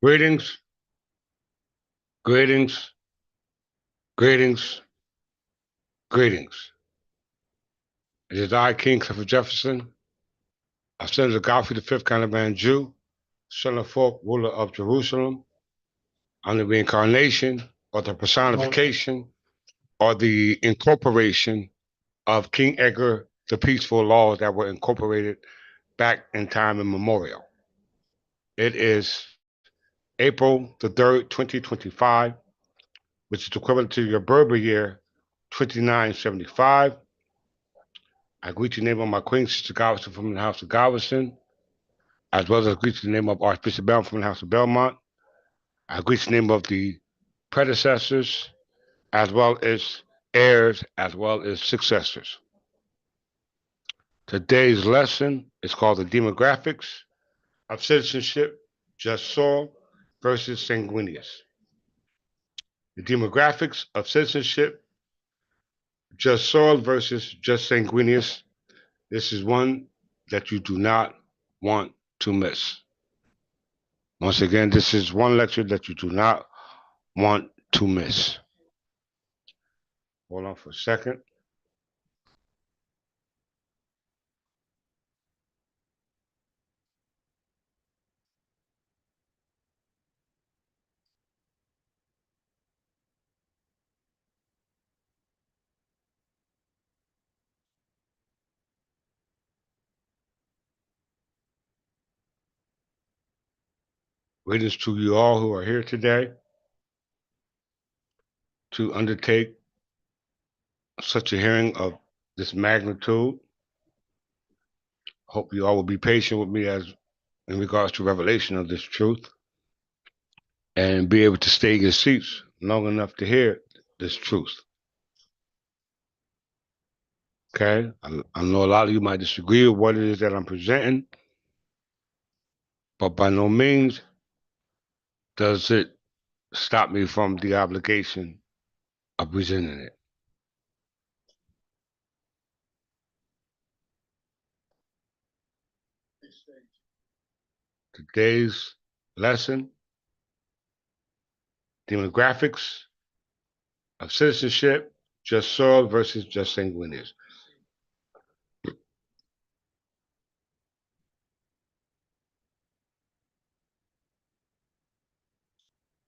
Greetings, greetings, greetings, greetings. It is I, King Clifford Jefferson, a son of Godfrey the Fifth kind of man Jew, son of Fork, ruler of Jerusalem. I'm the reincarnation or the personification or the incorporation of King Edgar, the peaceful laws that were incorporated back in time immemorial. It is April the 3rd, 2025, which is equivalent to your Berber year, 2975. I greet you in the name of my Queen, Sister Galveston from the House of Galveston, as well as I greet you in the name of Archbishop Belmont from the House of Belmont. I greet you in the name of the predecessors, as well as heirs, as well as successors. Today's lesson is called The Demographics of Citizenship, Just Soil versus Sanguinis. The Demographics of Citizenship, Just Soil versus Just Sanguinis. This is one that you do not want to miss. Once again, this is one lecture that you do not want to miss. Hold on for a second. Greetings to you all who are here today to undertake such a hearing of this magnitude. Hope you all will be patient with me as in regards to revelation of this truth and be able to stay in your seats long enough to hear this truth. Okay? I know a lot of you might disagree with what it is that I'm presenting, but by no means does it stop me from the obligation of presenting it. Today's lesson, demographics of citizenship, just soil versus just sanguineous.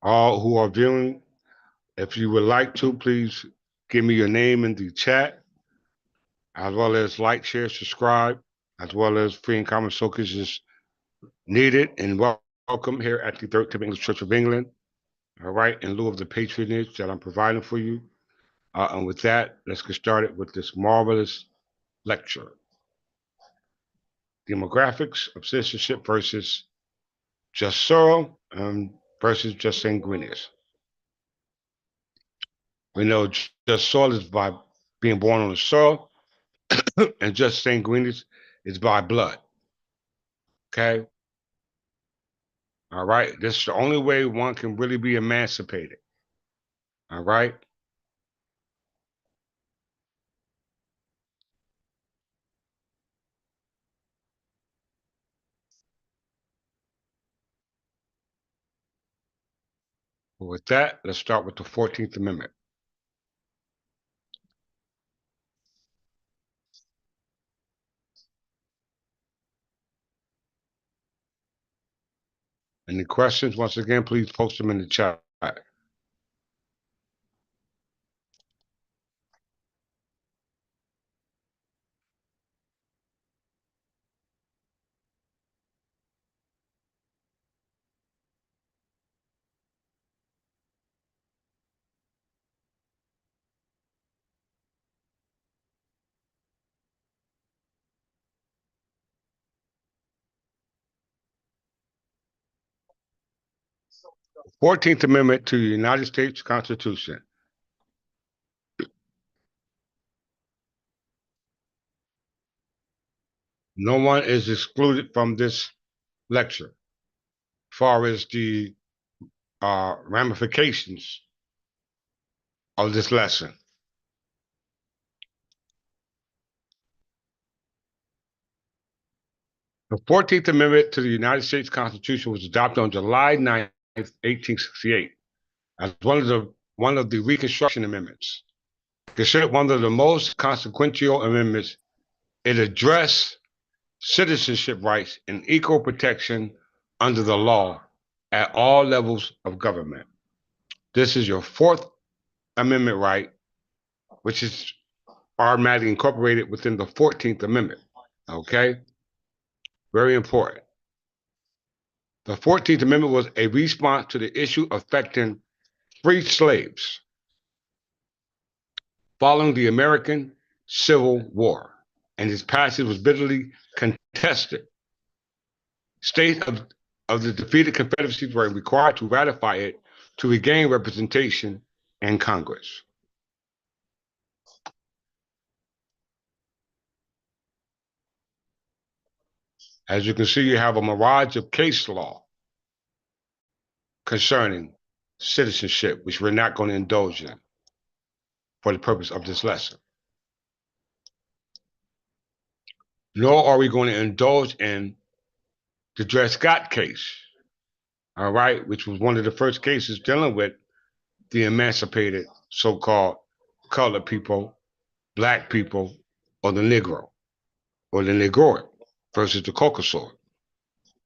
All who are viewing, if you would like to, please give me your name in the chat, as well as like, share, subscribe, as well as free and common soakage is needed and welcome here at the Third English Church of England. All right, in lieu of the patronage that I'm providing for you. And with that, let's get started with this marvelous lecture. Demographics of citizenship versus just soil versus just sanguineous. We know just soil is by being born on the soil, and just sanguineous is by blood. Okay? All right? This is the only way one can really be emancipated. All right? With that, let's start with the 14th Amendment. Any questions? Once again, please post them in the chat. 14th Amendment to the United States Constitution. No one is excluded from this lecture as far as the ramifications of this lesson. The 14th Amendment to the United States Constitution was adopted on July 9th, 1868, as one of the Reconstruction Amendments. Considered one of the most consequential amendments, it addressed citizenship rights and equal protection under the law at all levels of government. This is your Fourth Amendment right, which is automatically incorporated within the 14th Amendment. Okay? Very important. The 14th Amendment was a response to the issue affecting free slaves following the American Civil War, and its passage was bitterly contested. States of the defeated Confederacy were required to ratify it to regain representation in Congress. As you can see, you have a mirage of case law concerning citizenship, which we're not going to indulge in for the purpose of this lesson. Nor are we going to indulge in the Dred Scott case, all right, which was one of the first cases dealing with the emancipated so-called colored people, black people, or the Negro, or the Negroid versus the Caucasoid,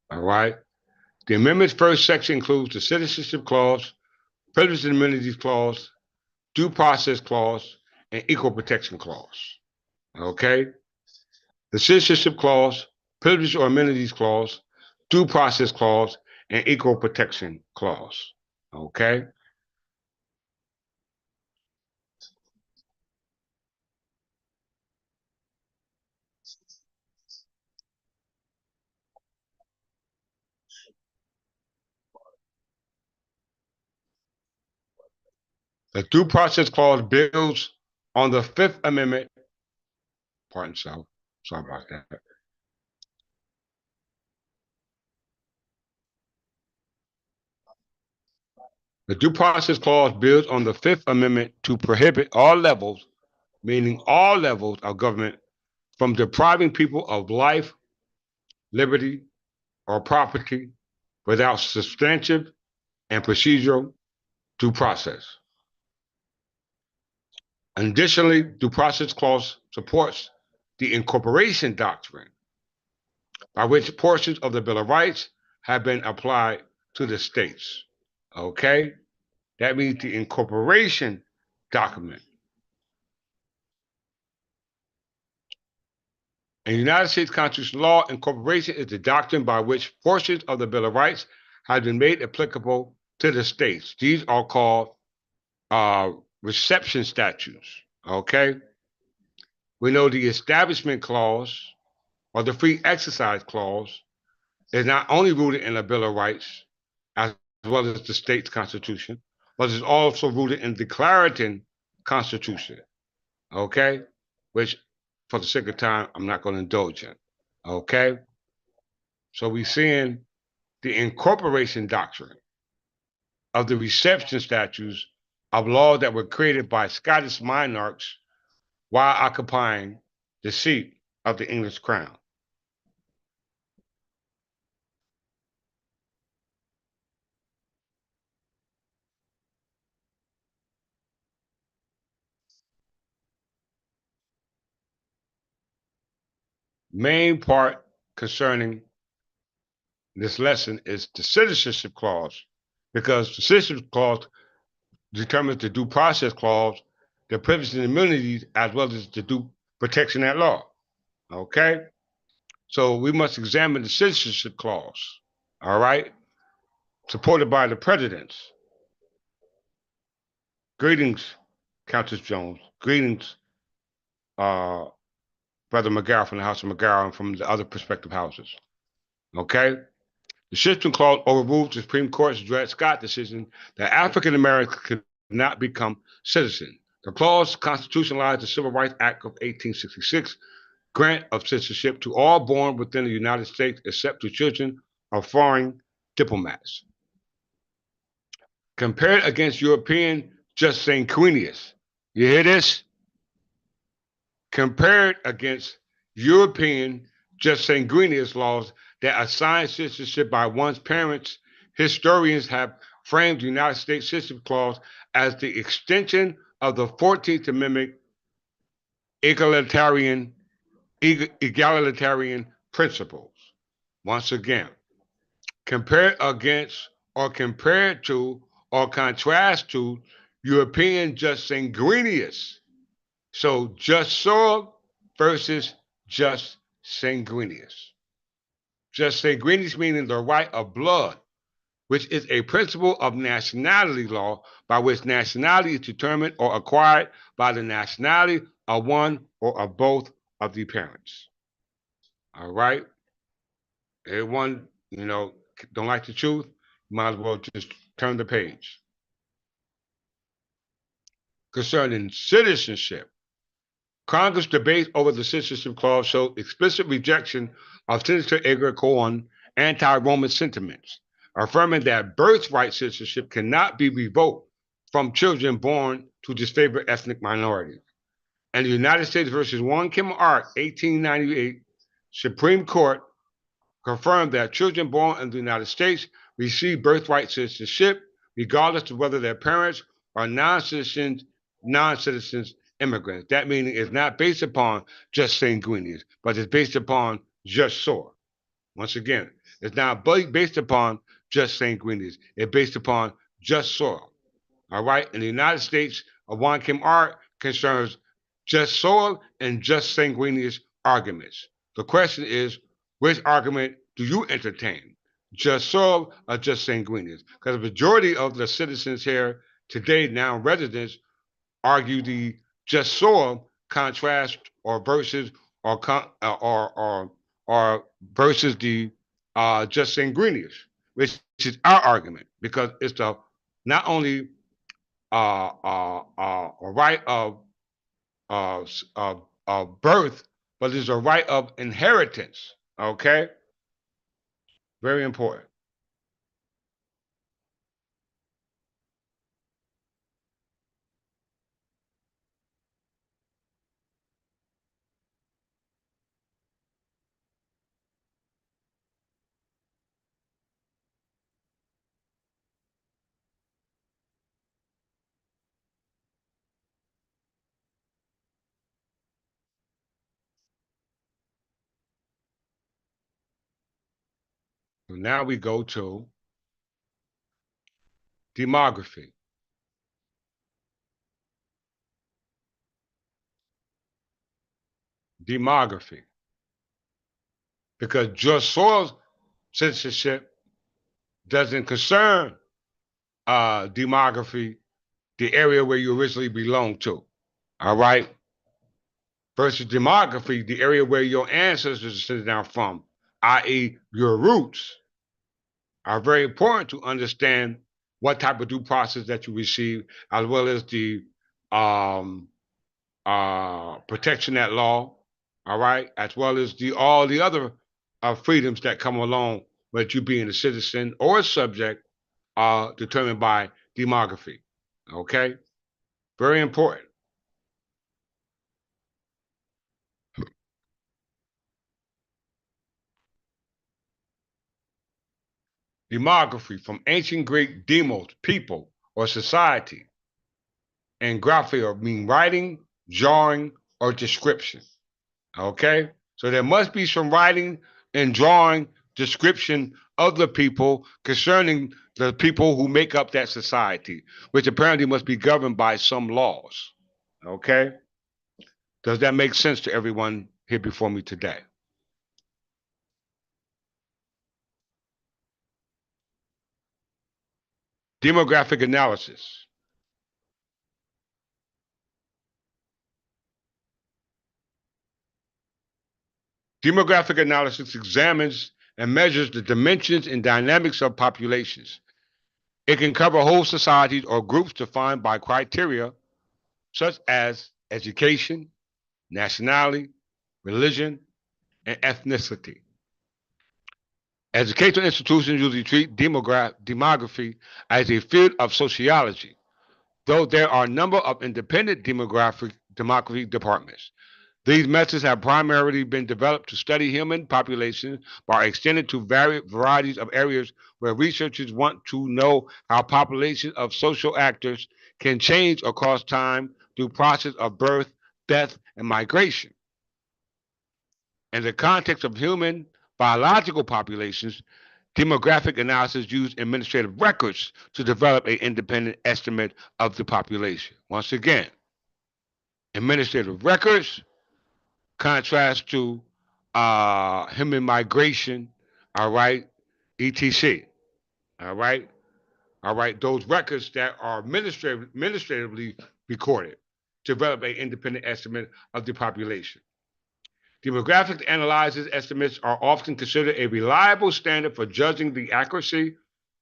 all right? The amendment's first section includes the Citizenship Clause, Privileges and Immunities Clause, Due Process Clause, and Equal Protection Clause, okay? The Citizenship Clause, Privileges or Immunities Clause, Due Process Clause, and Equal Protection Clause, okay? The Due Process Clause builds on the Fifth Amendment. Pardon, sorry about that. The Due Process Clause builds on the Fifth Amendment to prohibit all levels, meaning all levels of government, from depriving people of life, liberty, or property without substantive and procedural due process. Additionally, Due Process Clause supports the incorporation doctrine, by which portions of the Bill of Rights have been applied to the states. Okay? That means the incorporation document. In United States constitutional law, incorporation is the doctrine by which portions of the Bill of Rights have been made applicable to the states. These are called reception statutes, okay? We know the Establishment Clause or the Free Exercise Clause is not only rooted in the Bill of Rights as well as the state's constitution, but is also rooted in the Declaration Constitution, okay? Which, for the sake of time, I'm not going to indulge in, okay? So we're seeing the incorporation doctrine of the reception statutes of laws that were created by Scottish monarchs while occupying the seat of the English crown. Main part concerning this lesson is the Citizenship Clause, because the Citizenship Clause determines the Due Process Clause, the privileges and immunities, as well as the due protection at law. Okay? So we must examine the Citizenship Clause, all right? Supported by the presidents. Greetings, Countess Jones. Greetings, Brother McGarrett from the House of McGarrett and from the other prospective houses. Okay? The Citizenship Clause overrules the Supreme Court's Dred Scott decision that African Americans could not become citizens. The clause constitutionalized the Civil Rights Act of 1866, grant of citizenship to all born within the United States except to children of foreign diplomats. Compared against European just Sanguinis. You hear this? Compared against European just Sanguinis laws that assign citizenship by one's parents historians have framed the United States Citizenship Clause as the extension of the 14th Amendment egalitarian, egalitarian principles. Once again, compared against or compared to or contrast to European just sanguineous. So just soil versus just sanguineous. Just sanguineous meaning the right of blood, which is a principle of nationality law by which nationality is determined or acquired by the nationality of one or of both of the parents. All right? Everyone, don't like the truth, you might as well just turn the page. Concerning citizenship, Congress debates over the Citizenship Clause showed explicit rejection of Senator Edgar Corn's anti-Roman sentiments, affirming that birthright citizenship cannot be revoked from children born to disfavored ethnic minorities. And the United States versus Warren Kim Art, 1898, Supreme Court confirmed that children born in the United States receive birthright citizenship, regardless of whether their parents are non-citizens, immigrants. That meaning is not based upon just sanguineous, but it's based upon just soil. Once again, it's not based upon just sanguineous. It's based upon just soil. All right. In the United States, Warren Kim Art concerns just soil and just sanguineous arguments. The question is, which argument do you entertain? Just soil or just sanguineous? Because the majority of the citizens here today, now residents, argue the just soil contrast or versus or versus the just sanguineous, which is our argument because it's the not only a right uh, of birth, but it's a right of inheritance. Okay, very important. So now we go to demography. Demography, because just soil censorship doesn't concern demography, the area where you originally belong to. All right. Versus demography, the area where your ancestors are sitting down from, i.e., your roots, are very important to understand what type of due process that you receive, as well as the um, protection at law, all right, as well as all the other freedoms that come along with you being a citizen or a subject determined by demography. Okay, very important. Demography from ancient Greek demos, people or society, and graphia mean writing, drawing, or description. Okay, so there must be some writing and drawing description of the people concerning the people who make up that society, which apparently must be governed by some laws. Okay, does that make sense to everyone here before me today? Demographic analysis. Demographic analysis examines and measures the dimensions and dynamics of populations. It can cover whole societies or groups defined by criteria such as education, nationality, religion, and ethnicity. Educational institutions usually treat demography as a field of sociology, though there are a number of independent demography departments. These methods have primarily been developed to study human populations but are extended to varied varieties of areas where researchers want to know how populations of social actors can change across time through process of birth, death, and migration. In the context of human biological populations, demographic analysis used administrative records to develop an independent estimate of the population. Once again, administrative records contrast to human migration, all right, etc. All right, all right, those records that are administratively recorded to develop an independent estimate of the population. Demographic analysis estimates are often considered a reliable standard for judging the accuracy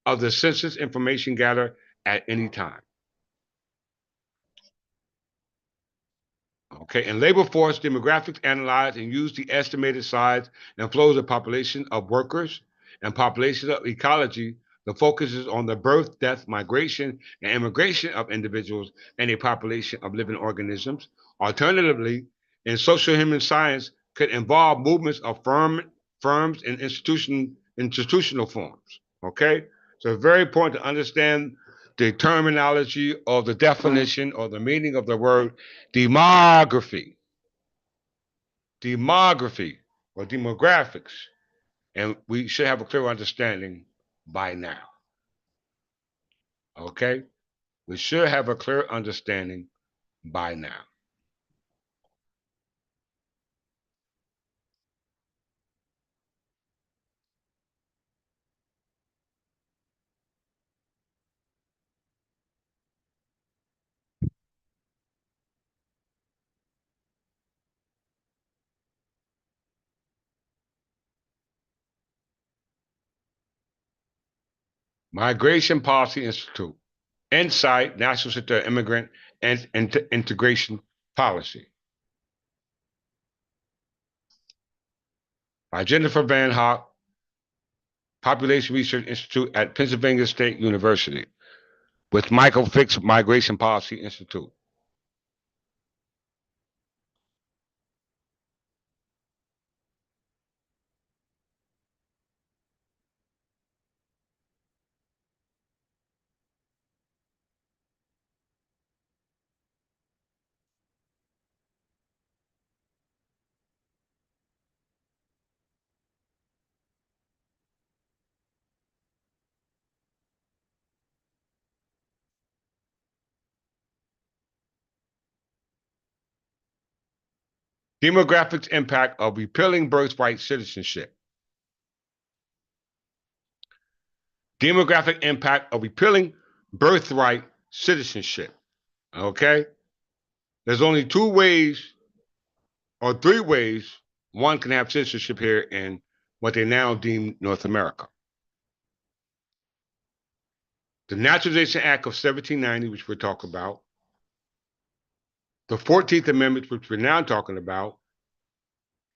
of the census information gathered at any time. Okay, in labor force, demographics analyze and use the estimated size and flows of population of workers and population of ecology. The focus is on the birth, death, migration, and immigration of individuals and a population of living organisms. Alternatively, in social human science, could involve movements of firms and institutional forms. Okay, so it's very important to understand the terminology or the definition or the meaning of the word demography, demography or demographics. And we should have a clear understanding by now. Okay? We should have a clear understanding by now. Migration Policy Institute, Insight, National Center of Immigrant and Integration Policy. By Jennifer Van Hock, Population Research Institute at Pennsylvania State University, with Michael Fix, Migration Policy Institute. Demographics impact of repealing birthright citizenship. Demographic impact of repealing birthright citizenship. Okay? There's only two ways or three ways one can have citizenship here in what they now deem North America. The Naturalization Act of 1790, which we're talking about, the 14th Amendment, which we're now talking about,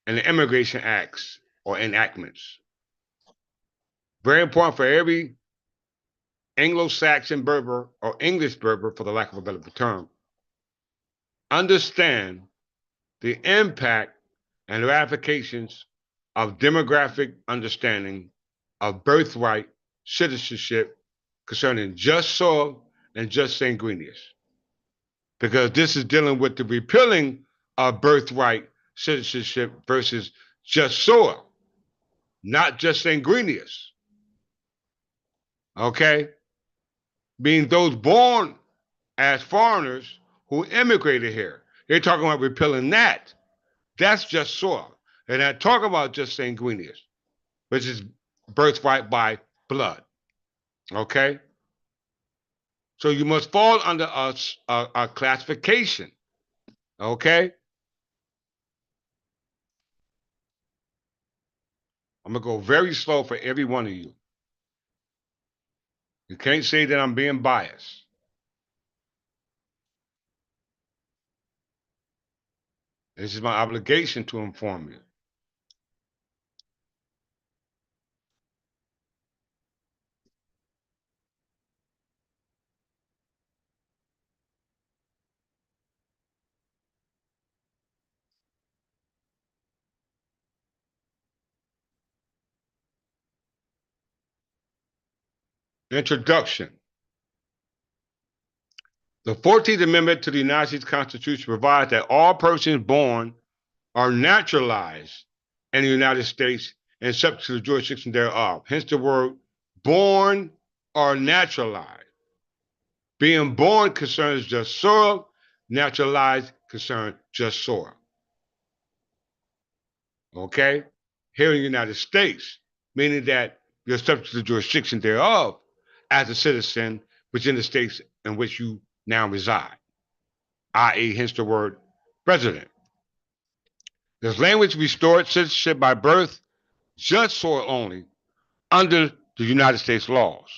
and the Immigration Acts or enactments. Very important for every Anglo-Saxon Berber or English Berber, for the lack of a better term, understand the impact and ramifications of demographic understanding of birthright citizenship concerning just soil and just sanguineous. Because this is dealing with the repealing of birthright citizenship versus just soil, not just sanguineous. Okay? Being those born as foreigners who immigrated here. They're talking about repealing that. That's just soil. They're not talking about just sanguineous, which is birthright by blood. Okay? So you must fall under a classification. Okay? I'm going to go very slow for every one of you. You can't say that I'm being biased. This is my obligation to inform you. Introduction. The 14th Amendment to the United States Constitution provides that all persons born are naturalized in the United States and subject to the jurisdiction thereof. Hence the word born or naturalized. Being born concerns just soil, naturalized concerns just soil. Okay? Here in the United States, meaning that you're subject to the jurisdiction thereof as a citizen within the states in which you now reside, i.e., hence the word resident. This language restored citizenship by birth, just soil only, under the United States laws,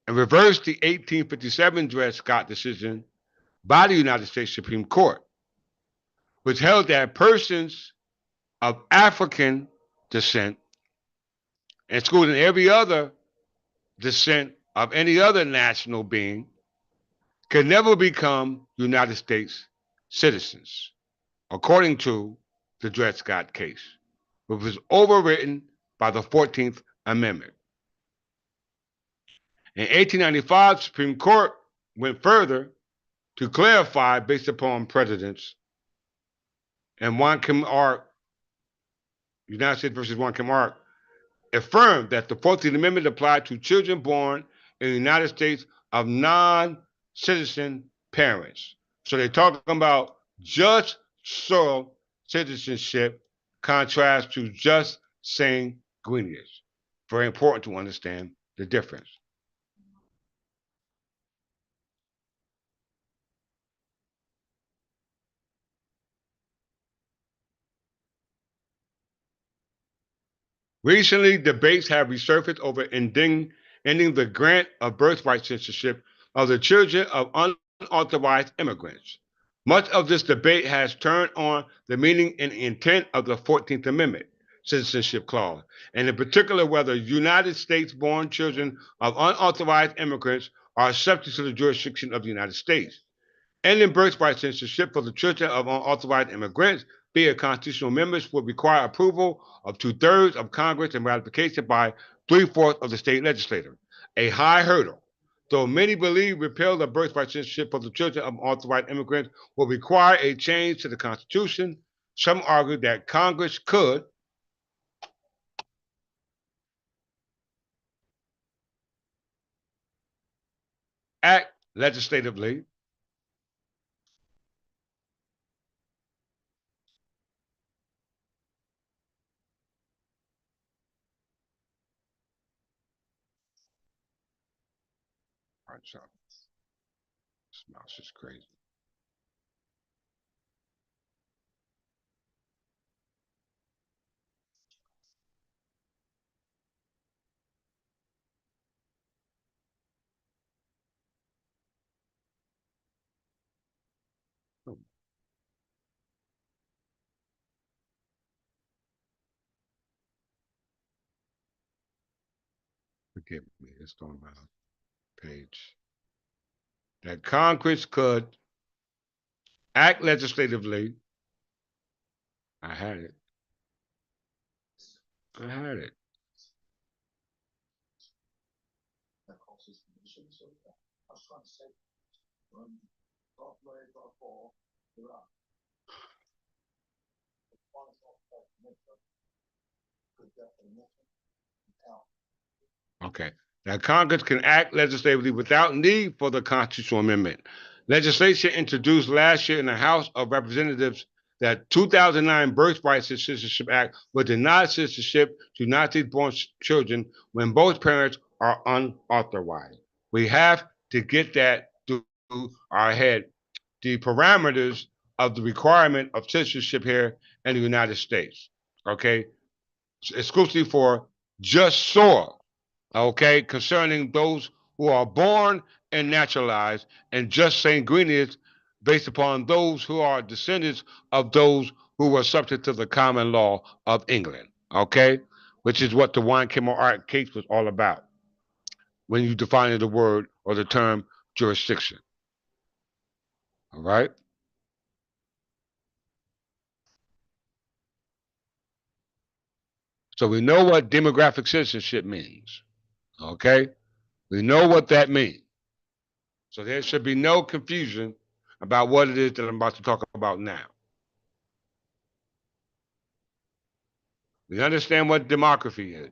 and reversed the 1857 Dred Scott decision by the United States Supreme Court, which held that persons of African descent, excluding every other descent of any other national being, can never become United States citizens, according to the Dred Scott case, which was overwritten by the 14th Amendment. In 1895, the Supreme Court went further to clarify, based upon precedents, and Juan Kim Ark, United States versus Juan Kim Ark, affirmed that the 14th Amendment applied to children born in the United States of non-citizen parents. So they're talking about just soil citizenship, contrast to just sanguineous. Very important to understand the difference. Recently, debates have resurfaced over ending the grant of birthright censorship of the children of unauthorized immigrants. Much of this debate has turned on the meaning and intent of the 14th Amendment Citizenship Clause, and in particular whether United States-born children of unauthorized immigrants are subject to the jurisdiction of the United States. Ending birthright censorship for the children of unauthorized immigrants via constitutional amendments would require approval of 2/3 of Congress and ratification by 3/4 of the state legislature, a high hurdle. Though many believe repeal of birthright censorship for the children of unauthorized immigrants will require a change to the Constitution, some argue that Congress could act legislatively this mouse is crazy. Oh, forgive me, it's on my page. That Congress could act legislatively. I had it. I had it. Okay. That Congress can act legislatively without need for the constitutional amendment. Legislation introduced last year in the House of Representatives that 2009 Birthright and Citizenship Act would deny citizenship to United States-born children when both parents are unauthorized. We have to get that through our head. The parameters of the requirement of citizenship here in the United States. Okay, exclusively for just soil. Okay, concerning those who are born and naturalized, and just sanguineous based upon those who are descendants of those who were subject to the common law of England. Okay, which is what the Juan Kim Ark case was all about when you define the word or the term jurisdiction. All right. So we know what demographic citizenship means. Okay. We know what that means. So there should be no confusion about what it is that I'm about to talk about now. We understand what demography is,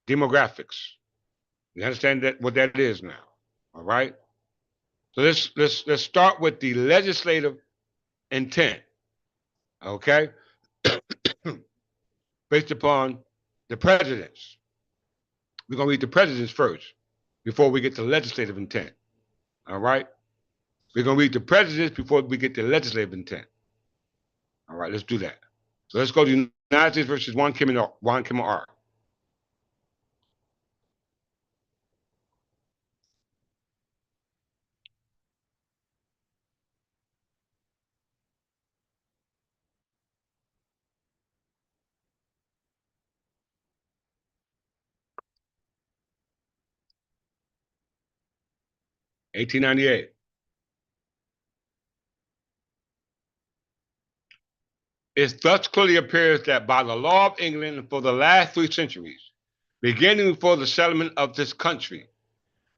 demographics. We understand that what that is now. All right. So let's start with the legislative intent. Okay, based upon the presidents. We're gonna read the presidents first before we get to legislative intent. All right. We're gonna read the presidents before we get to legislative intent. All right. Let's do that. So let's go to United States versus Juan Kimmel R. 1898. It thus clearly appears that by the law of England for the last 3 centuries, beginning before the settlement of this country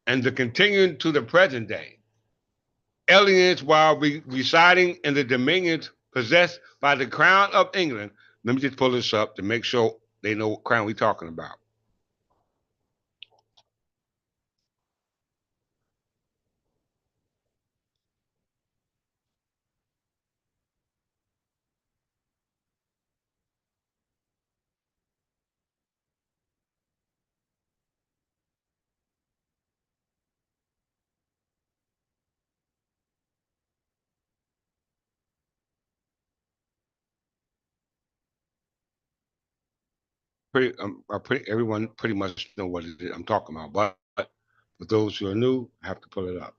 and the continuing to the present day, aliens while residing in the dominions possessed by the crown of England. Let me just pull this up to make sure they know what crown we're talking about. Everyone pretty much know what it is I'm talking about, but for those who are new, I have to pull it up.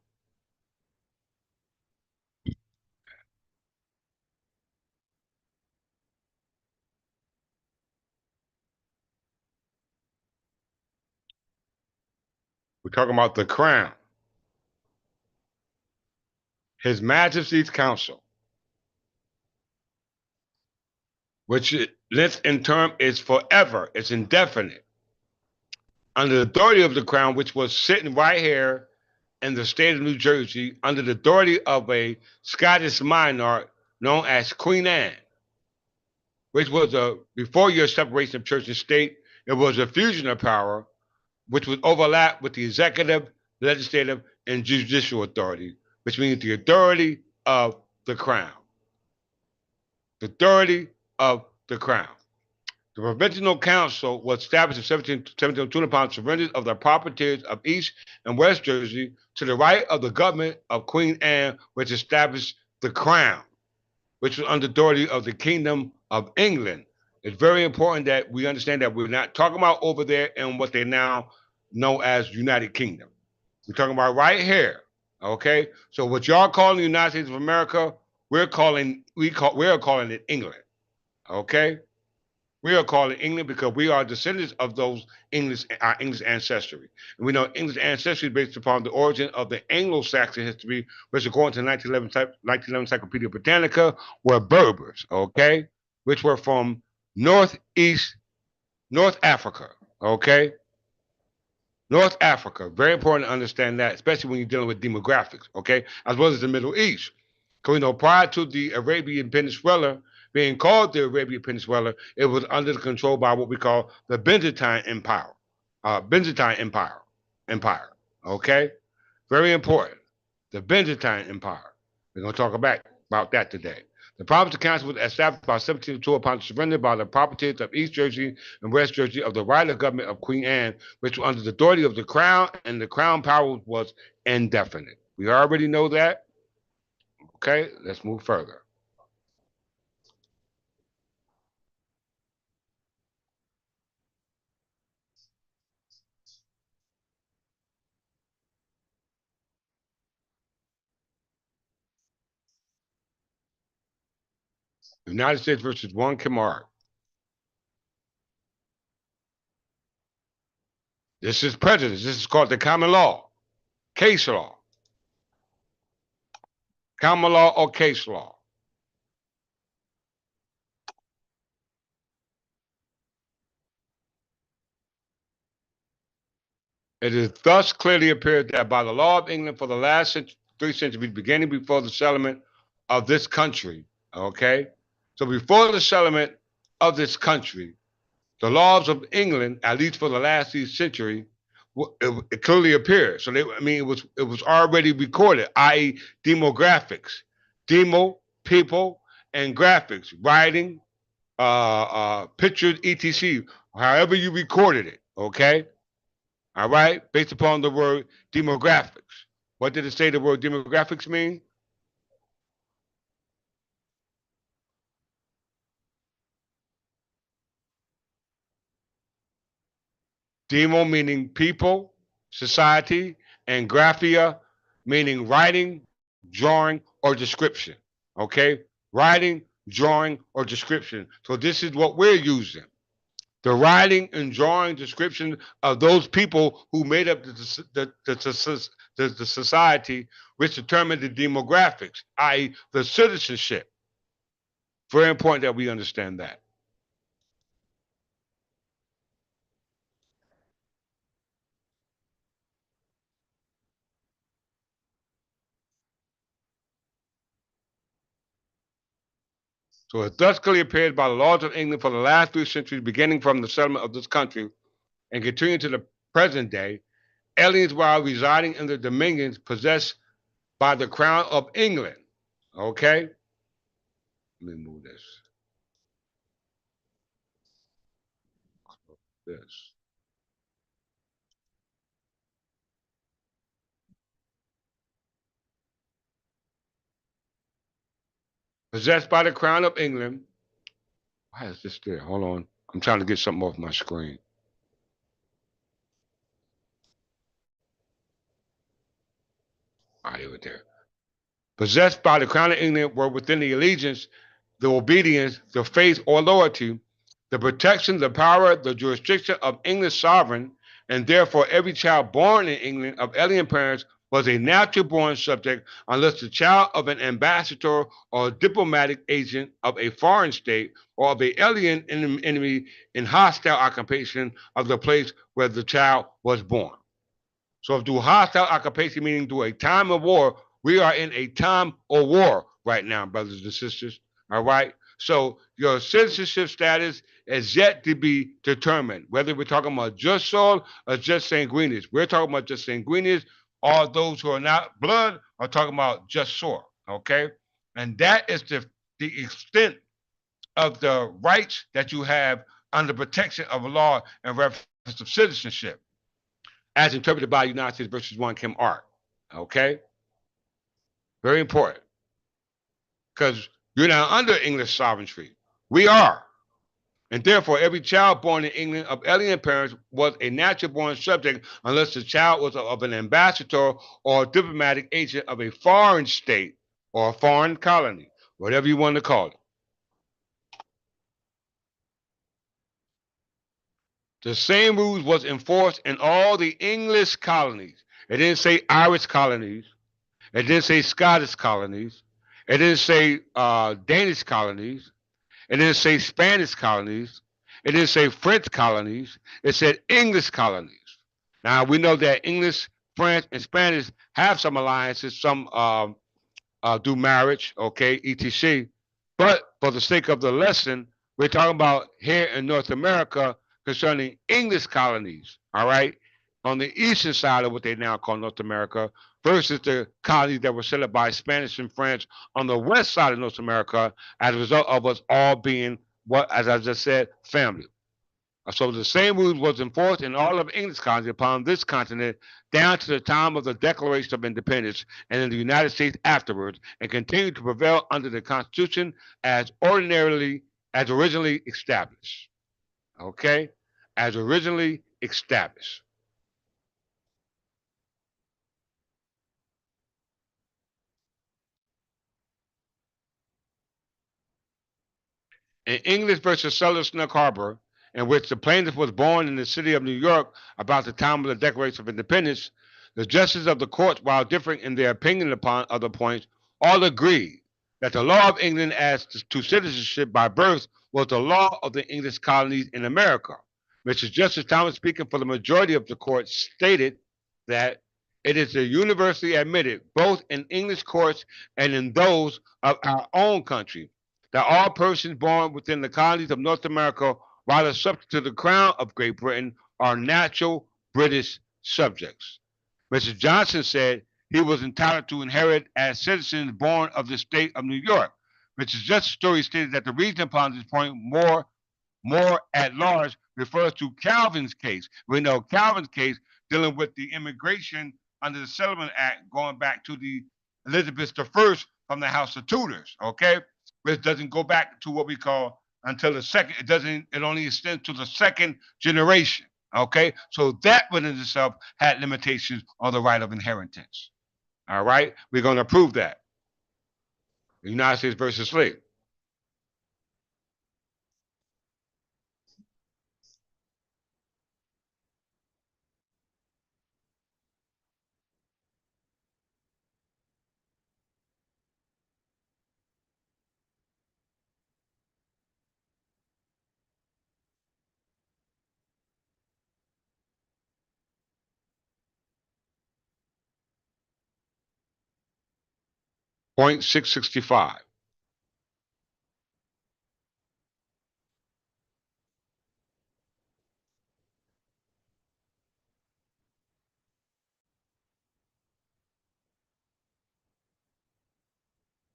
We're talking about the crown, His Majesty's Council, which length in term is forever, it's indefinite, under the authority of the crown, which was sitting right here in the state of New Jersey, under the authority of a Scottish monarch known as Queen Anne, which was before your separation of church and state, it was a fusion of power, which would overlap with the executive, legislative, and judicial authority, which means the authority of the crown. The authority of the crown. The Provincial Council was established in 1702 upon surrender of the properties of East and West Jersey to the right of the government of Queen Anne, which established the crown, which was under authority of the Kingdom of England. It's very important that we understand that we're not talking about over there in what they now know as United Kingdom. We're talking about right here. Okay? So what y'all calling the United States of America, we're calling it England. Okay? We are calling England because we are descendants of those our English ancestry. And we know English ancestry is based upon the origin of the Anglo-Saxon history, which according to 1911 Encyclopedia Britannica, were Berbers, okay? Which were from North Africa, okay? North Africa, very important to understand that, especially when you're dealing with demographics, okay? As well as the Middle East. Because we know prior to the Arabian Peninsula being called the Arabian Peninsula, it was under the control by what we call the Byzantine Empire. Empire. Okay? Very important. The Byzantine Empire. We're going to talk about that today. The Provincial Council was established by 1702 upon surrender by the properties of East Jersey and West Jersey of the right of government of Queen Anne, which was under the authority of the Crown, and the Crown power was indefinite. We already know that. Okay, let's move further. United States versus Juan Kimmel. This is prejudice. This is called the common law, case law, common law or case law. It is thus clearly appeared that by the law of England for the last 3 centuries, beginning before the settlement of this country, okay? So before the settlement of this country, the laws of England, at least for the last century, it clearly appeared. So it was already recorded, i.e., demographics, demo people and graphics, writing, pictures, etc. However you recorded it, okay, all right, based upon the word demographics. What did it say the word demographics mean? Demo meaning people, society, and graphia meaning writing, drawing, or description. Okay? Writing, drawing, or description. So this is what we're using. The writing and drawing description of those people who made up the society, which determined the demographics, i.e., the citizenship. Very important that we understand that. So it thus clearly appeared by the laws of England for the last 3 centuries, beginning from the settlement of this country and continuing to the present day, aliens while residing in the dominions possessed by the crown of England. Okay? Let me move this. Possessed by the crown of England. Why is this there? Hold on. I'm trying to get something off my screen. All right, over there. Possessed by the crown of England were within the allegiance, the obedience, the faith or loyalty, the protection, the power, the jurisdiction of English sovereign, and therefore every child born in England of alien parents was a natural born subject unless the child of an ambassador or diplomatic agent of a foreign state or of a alien enemy in hostile occupation of the place where the child was born. So through hostile occupation, meaning through a time of war, we are in a time of war right now, brothers and sisters. All right. So your citizenship status is yet to be determined. Whether we're talking about just soil or just sanguinis, we're talking about just sanguinis. All those who are not blood are talking about just soil. Okay, and that is the extent of the rights that you have under protection of law and reference of citizenship as interpreted by United States versus one Kim Art. Okay? Very important. Because you're not under English sovereignty. We are. And therefore, every child born in England of alien parents was a natural born subject unless the child was of an ambassador or a diplomatic agent of a foreign state or a foreign colony, whatever you want to call it. The same rules was enforced in all the English colonies. It didn't say Irish colonies. It didn't say Scottish colonies. It didn't say Danish colonies. It didn't say Spanish colonies. It didn't say French colonies. It said English colonies. Now we know that English, French, and Spanish have some alliances, some do marriage, okay, etc. But for the sake of the lesson, we're talking about here in North America concerning English colonies, all right, on the eastern side of what they now call North America versus the colonies that were set up by Spanish and French on the west side of North America as a result of us all being what, as I just said, family. So the same rules was enforced in all of English colonies upon this continent down to the time of the Declaration of Independence and in the United States afterwards, and continued to prevail under the Constitution as originally established. Okay? As originally established. In English versus Sullivan Snug Harbor, in which the plaintiff was born in the city of New York about the time of the Declaration of Independence, the justices of the courts, while differing in their opinion upon other points, all agreed that the law of England as to citizenship by birth was the law of the English colonies in America. Mr. Justice Thomas, speaking for the majority of the court, stated that it is universally admitted, both in English courts and in those of our own country, that all persons born within the colonies of North America, while subject to the Crown of Great Britain, are natural British subjects. Mr. Johnson said he was entitled to inherit as citizens born of the state of New York. Mr. Justice Story stated that the reason upon this point more at large refers to Calvin's case. We know Calvin's case dealing with the immigration under the Settlement Act going back to the Elizabeth I from the House of Tudors, okay? Which doesn't go back to what we call until the second, it only extends to the second generation, okay? So that within itself had limitations on the right of inheritance, all right? We're going to prove that. The United States versus slave. Point 665.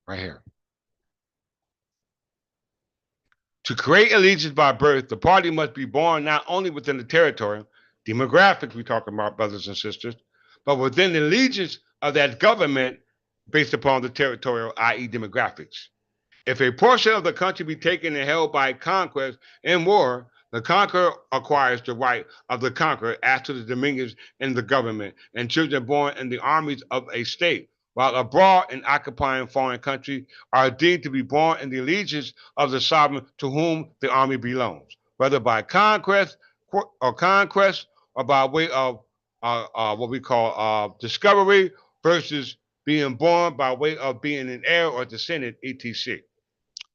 Right here. To create allegiance by birth, the party must be born not only within the territory, demographics we talk about, brothers and sisters, but within the allegiance of that government based upon the territorial, i.e., demographics. If a portion of the country be taken and held by conquest and war, the conqueror acquires the right of the conqueror as to the dominions in the government and children born in the armies of a state, while abroad in occupying foreign countries are deemed to be born in the allegiance of the sovereign to whom the army belongs, whether by conquest or by way of what we call discovery versus being born by way of being an heir or descendant, etc.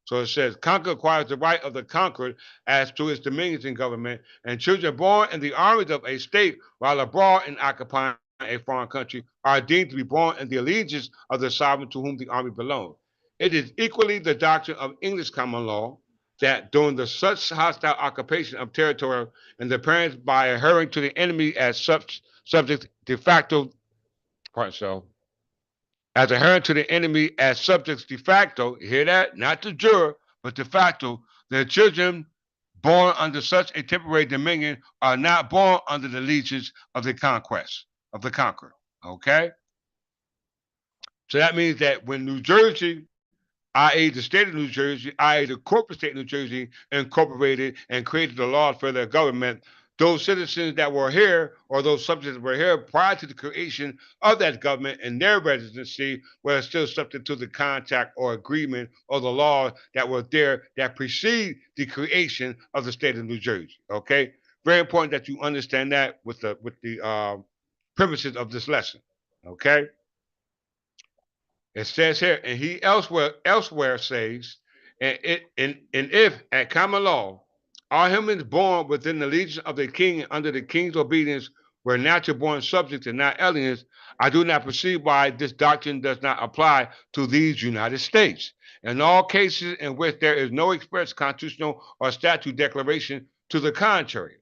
So it says, conquer acquires the right of the conquered as to its dominions in government, and children born in the armies of a state while abroad and occupying a foreign country are deemed to be born in the allegiance of the sovereign to whom the army belongs. It is equally the doctrine of English common law that during the such hostile occupation of territory and the parents by adhering to the enemy as such subjects de facto, pardon, so as adherent to the enemy as subjects de facto, you hear that? Not de jure, but de facto, their children born under such a temporary dominion are not born under the allegiance of the conquest, of the conqueror. Okay? So that means that when New Jersey, i.e., the state of New Jersey, i.e., the corporate state of New Jersey, incorporated and created the laws for their government, those citizens that were here or those subjects that were here prior to the creation of that government and their residency were still subject to the contract or agreement or the laws that were there that precede the creation of the state of New Jersey. Okay, very important that you understand that with the premises of this lesson. Okay. It says here, and he elsewhere says, and if at common law all humans born within the legion of the king and under the king's obedience were natural born subjects and not aliens, I do not perceive why this doctrine does not apply to these United States. In all cases in which there is no express constitutional or statute declaration to the contrary,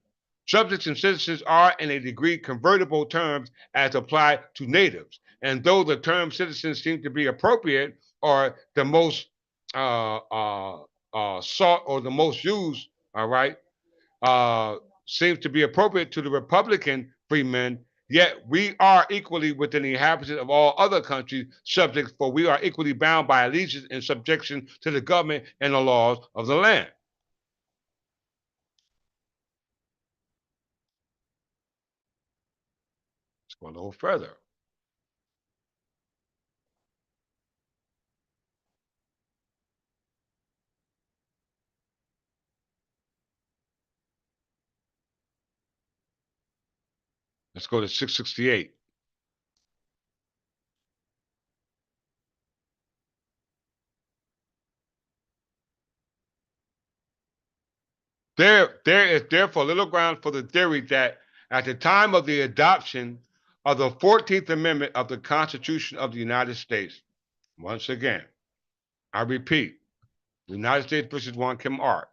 subjects and citizens are in a degree convertible terms as applied to natives. And though the term citizen seems to be appropriate or the most sought or the most used, all right, uh, seems to be appropriate to the Republican freemen, yet we are equally within the inhabitants of all other countries subjects, for we are equally bound by allegiance and subjection to the government and the laws of the land. Let's go a little further. Let's go to 668. There is therefore little ground for the theory that at the time of the adoption of the 14th Amendment of the Constitution of the United States, once again, I repeat, the United States versus Juan Kim Art,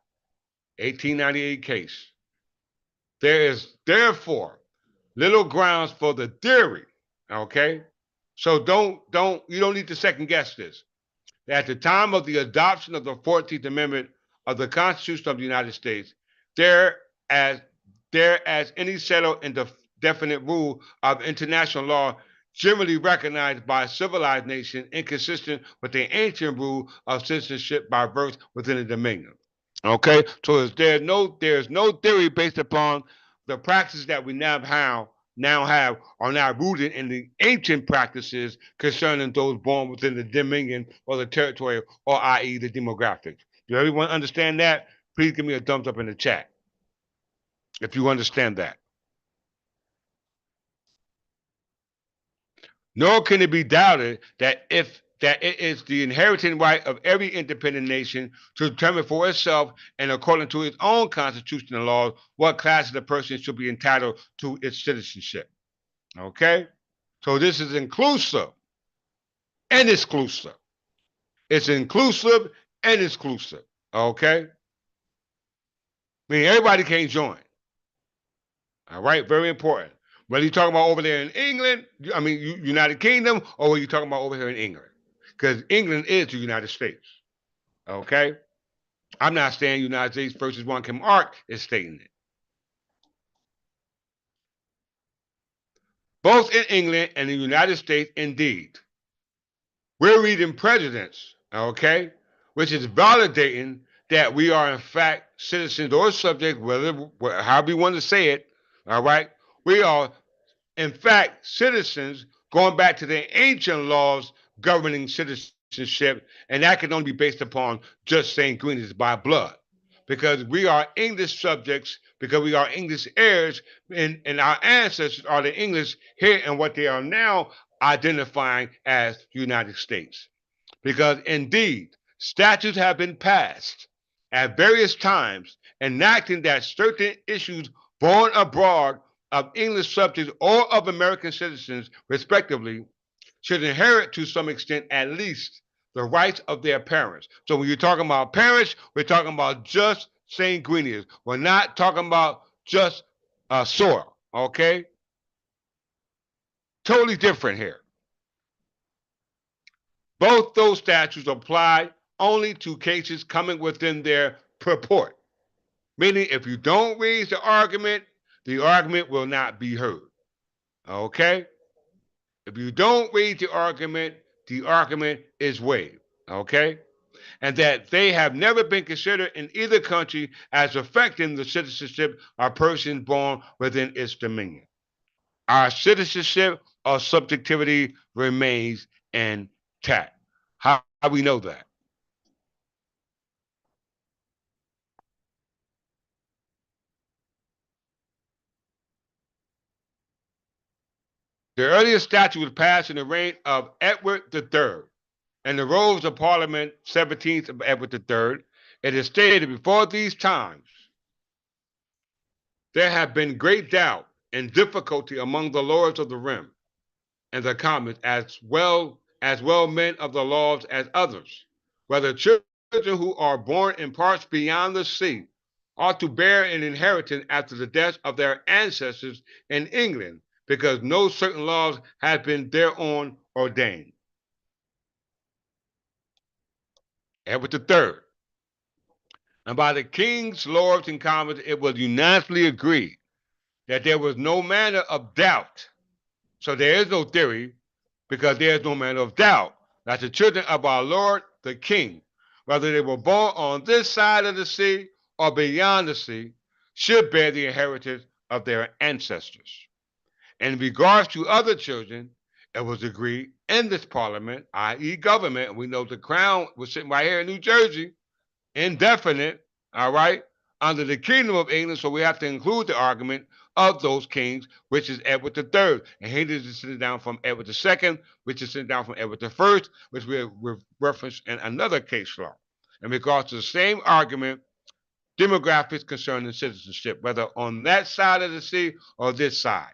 1898 case, there is therefore little grounds for the theory, okay? So you don't need to second guess this. At the time of the adoption of the 14th Amendment of the Constitution of the United States, there as there as any settled and definite rule of international law generally recognized by a civilized nation inconsistent with the ancient rule of citizenship by birth within the dominion. Okay, so there's no theory based upon the practices that we now have are now rooted in the ancient practices concerning those born within the dominion or the territory, or i.e., the demographics. Do everyone understand that? Please give me a thumbs up in the chat if you understand that. Nor can it be doubted that it is the inheriting right of every independent nation to determine for itself and according to its own constitutional laws what class of the person should be entitled to its citizenship. Okay? So this is inclusive and exclusive. It's inclusive and exclusive. Okay? I mean, everybody can't join. All right? Very important. Whether you're talking about over there in England, I mean, United Kingdom, or whether you're talking about over here in England. Because England is the United States. Okay? I'm not saying United States versus One Kim Ark is stating it. Both in England and the United States, indeed. We're reading precedents, okay, which is validating that we are in fact citizens or subjects, however you want to say it, all right? We are in fact citizens going back to the ancient laws governing citizenship, and that can only be based upon just Sanguinis by blood. Because we are English subjects, because we are English heirs, and our ancestors are the English here and what they are now identifying as the United States. Because indeed, statutes have been passed at various times enacting that certain issues born abroad of English subjects or of American citizens, respectively, should inherit to some extent at least the rights of their parents. So when you're talking about parents, we're talking about just sanguineous. We're not talking about just soil, okay? Totally different here. Both those statutes apply only to cases coming within their purport. Meaning, if you don't raise the argument will not be heard. Okay? If you don't raise the argument is waived. Okay? And that they have never been considered in either country as affecting the citizenship of persons born within its dominion. Our citizenship or subjectivity remains intact. How we know that? The earliest statute was passed in the reign of Edward III, and the Rolls of Parliament 17th of Edward III. It is stated before these times there have been great doubt and difficulty among the lords of the realm and the commons, as well men of the laws as others, whether children who are born in parts beyond the sea ought to bear an inheritance after the death of their ancestors in England, because no certain laws have been thereon ordained. Edward III. And by the kings, lords, and commons, it was unanimously agreed that there was no manner of doubt. So there is no theory, because there is no manner of doubt that the children of our Lord, the King, whether they were born on this side of the sea or beyond the sea, should bear the inheritance of their ancestors. In regards to other children, it was agreed in this parliament, i.e., government, and we know the crown was sitting right here in New Jersey, indefinite, all right, under the kingdom of England, so we have to include the argument of those kings, which is Edward III. And he is sitting down from Edward II, which is sitting down from Edward I, which we referenced in another case law. In regards to the same argument, demographics concerning citizenship, whether on that side of the sea or this side.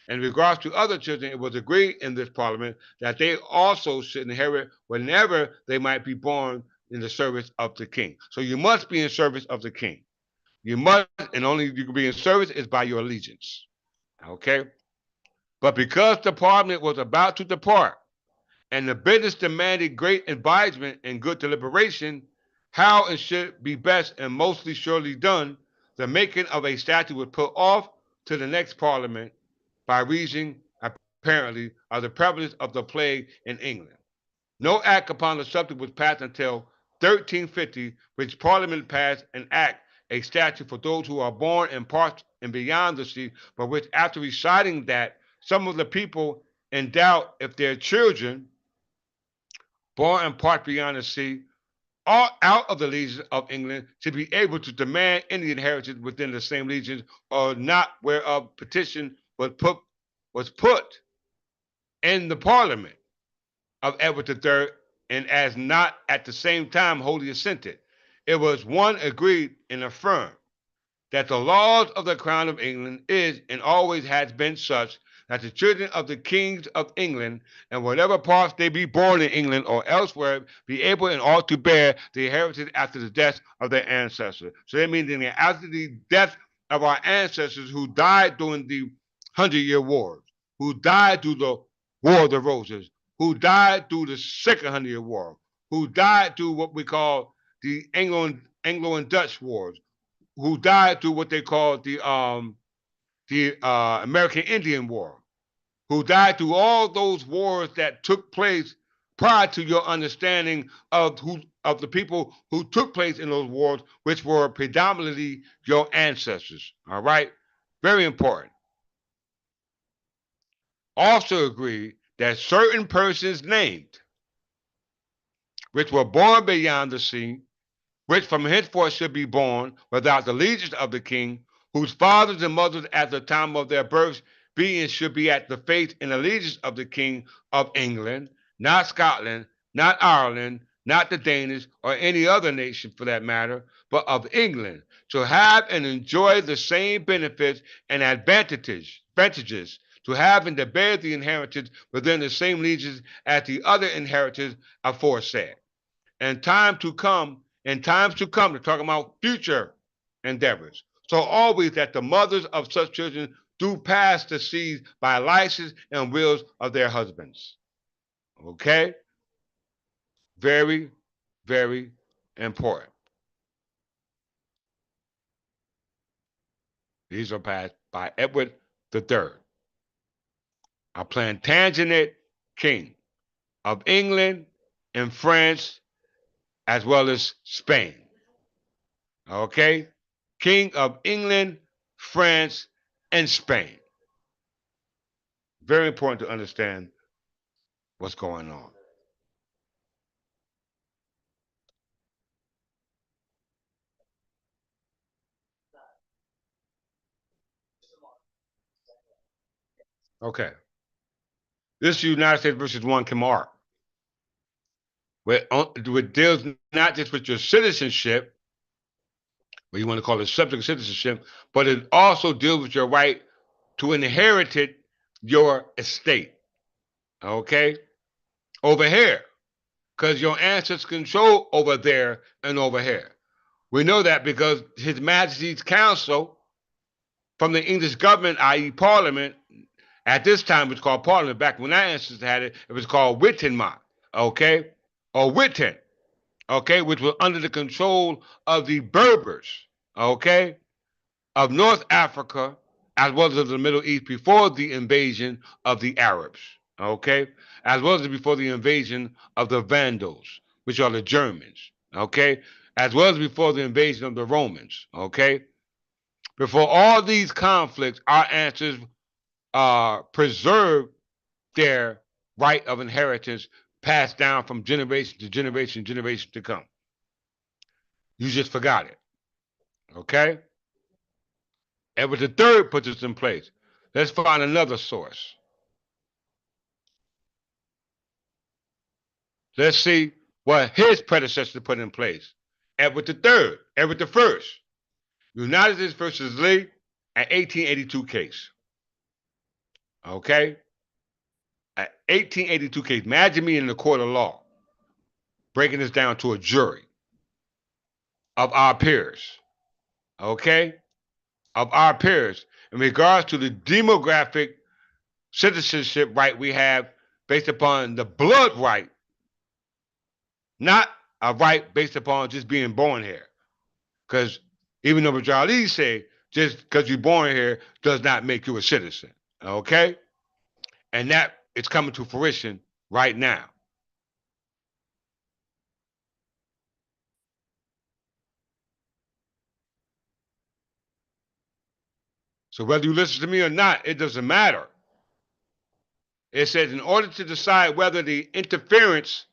In regards to other children, it was agreed in this parliament that they also should inherit whenever they might be born in the service of the king. So you must be in service of the king. You must, and only you can be in service is by your allegiance. Okay? But because the parliament was about to depart, and the business demanded great advisement and good deliberation, how it should be best and mostly surely done, the making of a statute was put off to the next parliament by reason, apparently, of the prevalence of the plague in England. No act upon the subject was passed until 1350, which Parliament passed an act, a statute for those who are born in parts and beyond the sea, but which, after reciting that some of the people in doubt if their children born in part beyond the sea are out of the legions of England should be able to demand any inheritance within the same legions or not, whereof petition was put in the Parliament of Edward III, and as not at the same time wholly assented. It was one agreed and affirmed that the laws of the Crown of England is and always has been such that the children of the kings of England, and whatever parts they be born in England or elsewhere, be able and ought to bear the inheritance after the death of their ancestors. So that means that after the death of our ancestors who died during the 100-Year Wars, who died through the War of the Roses, who died through the Second 100-Year War, who died through what we call the Anglo and Dutch Wars, who died through what they call the American Indian War, who died through all those wars that took place prior to your understanding of the people who took place in those wars, which were predominantly your ancestors. All right, very important. Also agreed that certain persons named, which were born beyond the sea, which from henceforth should be born without the allegiance of the king, whose fathers and mothers at the time of their births be and should be at the faith and allegiance of the king of England, not Scotland, not Ireland, not the Danish, or any other nation for that matter, but of England, to have and enjoy the same benefits and advantages, to have and to bear the inheritance within the same legions as the other inheritors aforesaid. And times to come, they're talking about future endeavors. So always that the mothers of such children do pass the seeds by license and wills of their husbands. Okay? Very, very important. These are passed by Edward III, a Plantagenet king of England and France as well as Spain. Okay? King of England, France, and Spain. Very important to understand what's going on. Okay. This is United States versus one Kamar, where it deals not just with your citizenship, what you want to call it subject citizenship, but it also deals with your right to inherit your estate. Okay? Over here. Because your ancestors control over there and over here. We know that because His Majesty's Council from the English government, i.e. Parliament, at this time it was called Parliament. Back when our ancestors had it, it was called Wittenmont, okay? Or Witten, okay? Which was under the control of the Berbers, okay? Of North Africa, as well as of the Middle East before the invasion of the Arabs, okay? As well as before the invasion of the Vandals, which are the Germans, okay? As well as before the invasion of the Romans, okay? Before all these conflicts, our ancestors preserved their right of inheritance passed down from generation to generation to come. You just forgot it. Okay? Edward III put this in place. Let's find another source. Let's see what his predecessor put in place. Edward III, Edward the First, United States versus Lee, an 1882 case. Okay? An 1882 case. Imagine me in the court of law breaking this down to a jury of our peers. Okay? Of our peers in regards to the demographic citizenship right we have based upon the blood right, not a right based upon just being born here. Because even though Majali say just because you're born here does not make you a citizen. Okay? And that is coming to fruition right now. So whether you listen to me or not, it doesn't matter. It says in order to decide whether the interference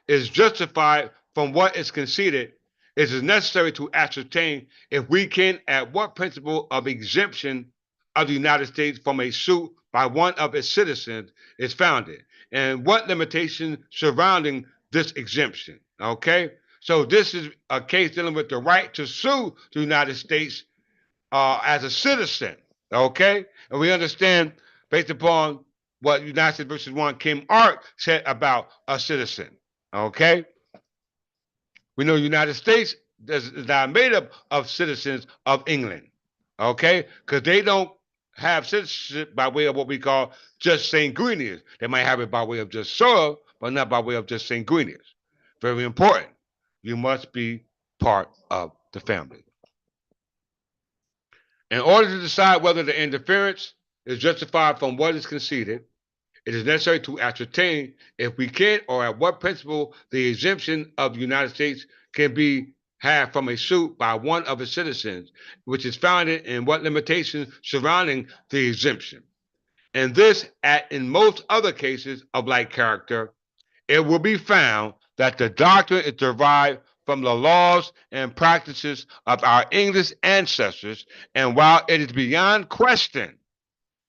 is justified from what is conceded, it is necessary to ascertain if we can at what principle of exemption of the United States from a suit by one of its citizens is founded, and what limitation surrounding this exemption. Okay? So this is a case dealing with the right to sue the United States as a citizen. Okay? And we understand based upon what United States versus One Kim Ark said about a citizen. Okay? We know the United States is not made up of citizens of England. Okay? Because they don't have citizenship by way of what we call just sanguineous. They might have it by way of just soil, but not by way of just sanguineous. Very important. You must be part of the family. In order to decide whether the interference is justified from what is conceded, it is necessary to ascertain if we can or at what principle the exemption of the United States can be had from a suit by one of its citizens, which is founded in what limitations surrounding the exemption. And this, in most other cases of like character, it will be found that the doctrine is derived from the laws and practices of our English ancestors, and while it is beyond question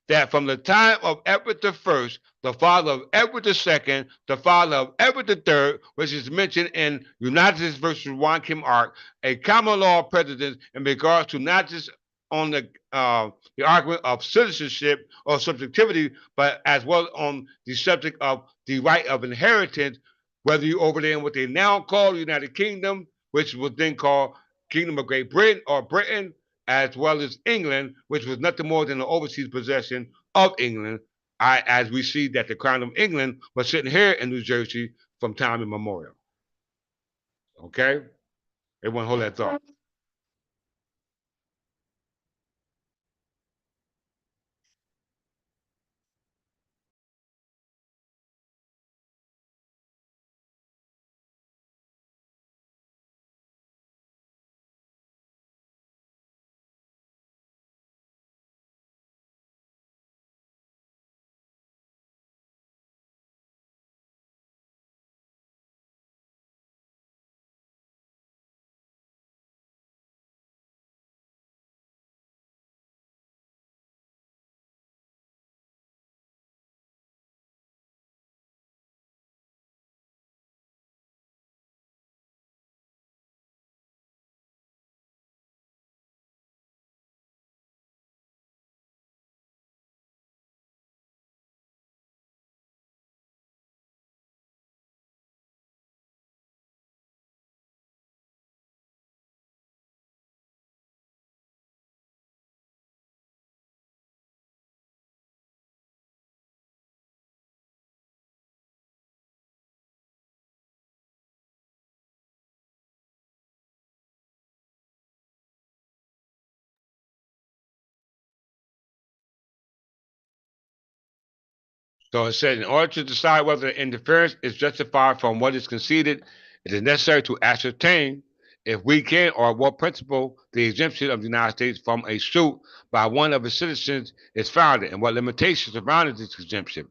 that from the time of Edward I, the father of Edward II, the father of Edward III, which is mentioned in United States versus Juan Kim Ark, a common law precedent in regards to not just on the argument of citizenship or subjectivity, but as well on the subject of the right of inheritance, whether you over there in what they now call the United Kingdom, which was then called Kingdom of Great Britain or Britain, as well as England, which was nothing more than an overseas possession of England, as we see that the crown of England was sitting here in New Jersey from time immemorial. Okay? Everyone hold that thought. So it said, in order to decide whether the interference is justified from what is conceded, it is necessary to ascertain if we can or what principle the exemption of the United States from a suit by one of its citizens is founded and what limitations surround this exemption.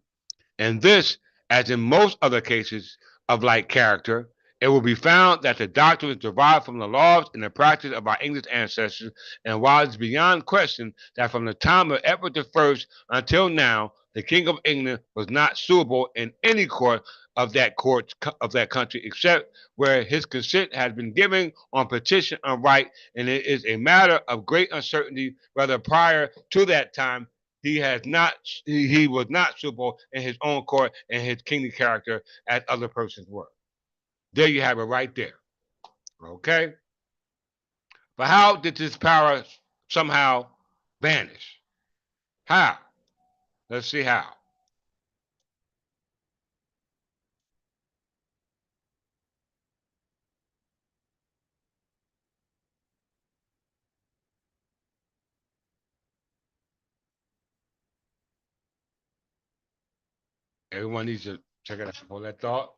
And this, as in most other cases of like character, it will be found that the doctrine is derived from the laws and the practice of our English ancestors, and while it's beyond question that from the time of Edward I until now, the King of England was not suable in any court of that country, except where his consent has been given on petition and right, and it is a matter of great uncertainty whether prior to that time he was not suitable in his own court and his kingly character as other persons were. There you have it right there. Okay? But how did this power somehow vanish? How? Let's see how. Everyone needs to check it out. Hold that thought.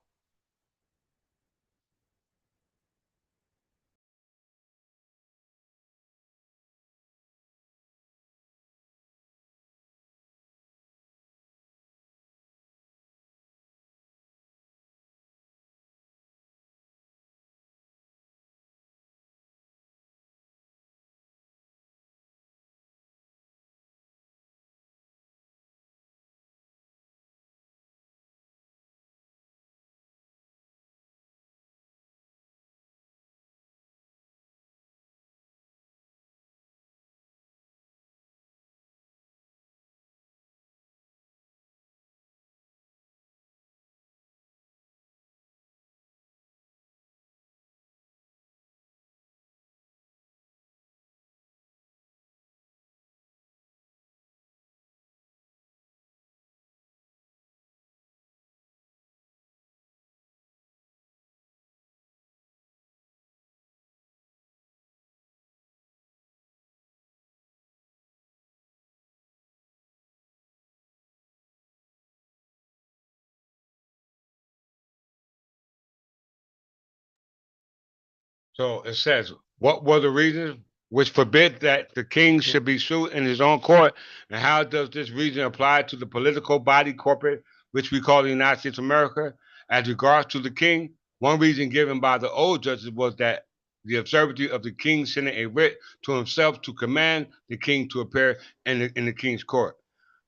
So it says, what were the reasons which forbid that the king should be sued in his own court? And how does this reason apply to the political body corporate, which we call the United States of America? As regards to the king, one reason given by the old judges was that the absurdity of the king sending a writ to himself to command the king to appear in the king's court.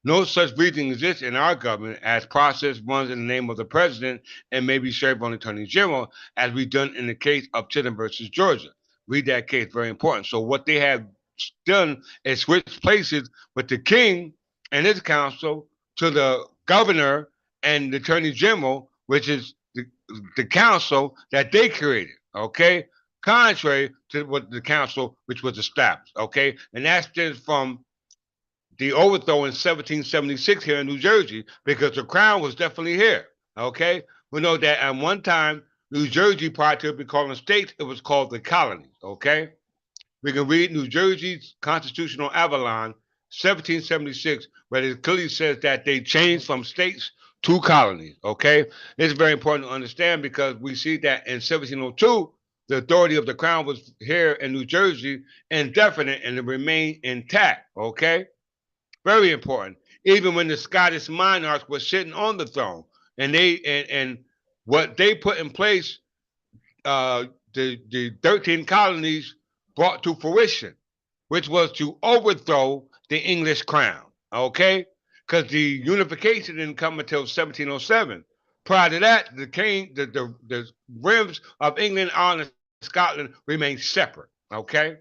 No such reason exists in our government, as process runs in the name of the president and may be served on the attorney general, as we done in the case of Chittenden versus Georgia. Read that case, very important. So what they have done is switch places with the king and his council to the governor and the attorney general, which is the council that they created. Okay, contrary to what the council which was established. Okay, and that stems from the overthrow in 1776 here in New Jersey, because the crown was definitely here. Okay, we know that at one time New Jersey, prior to it being called a state, it was called the colonies. Okay, we can read New Jersey's constitutional Avalon, 1776, where it clearly says that they changed from states to colonies. Okay, it's very important to understand, because we see that in 1702 the authority of the crown was here in New Jersey indefinite and it remained intact. Okay, very important. Even when the Scottish monarchs were sitting on the throne, and what they put in place, the 13 colonies brought to fruition, which was to overthrow the English crown. Okay, because the unification didn't come until 1707. Prior to that, the rims of England, Ireland, and Scotland remained separate. Okay,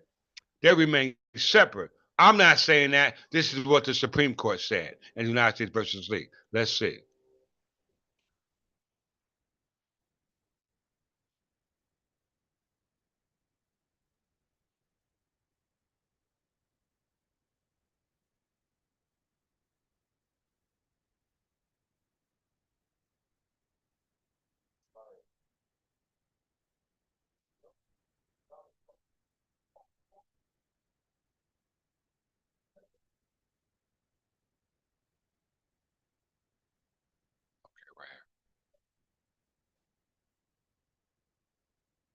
they remain separate. I'm not saying that. This is what the Supreme Court said in the United States versus Lee. Let's see.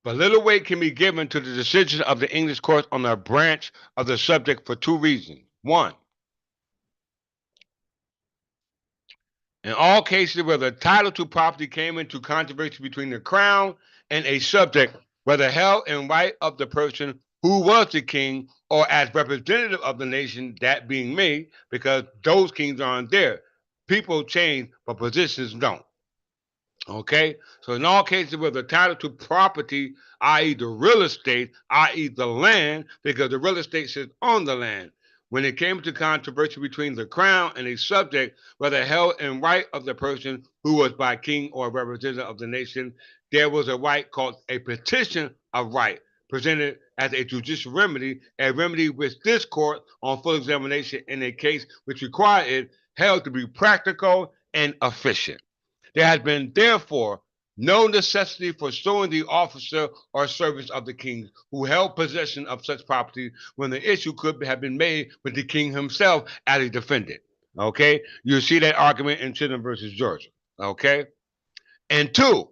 But little weight can be given to the decision of the English courts on a branch of the subject for two reasons. One, in all cases where the title to property came into controversy between the crown and a subject, whether held in right of the person who was the king or as representative of the nation, that being me, because those kings aren't there. People change, but positions don't. Okay, so in all cases where the title to property, i.e., the real estate, i.e., the land, because the real estate sits on the land. When it came to controversy between the crown and a subject, whether held in right of the person who was by king or representative of the nation, there was a right called a petition of right, presented as a judicial remedy, a remedy which this court, on full examination in a case which required it, held to be practical and efficient. There has been, therefore, no necessity for suing the officer or servants of the king who held possession of such property when the issue could have been made with the king himself as a defendant. Okay? You see that argument in Chisholm versus Georgia. Okay? And two,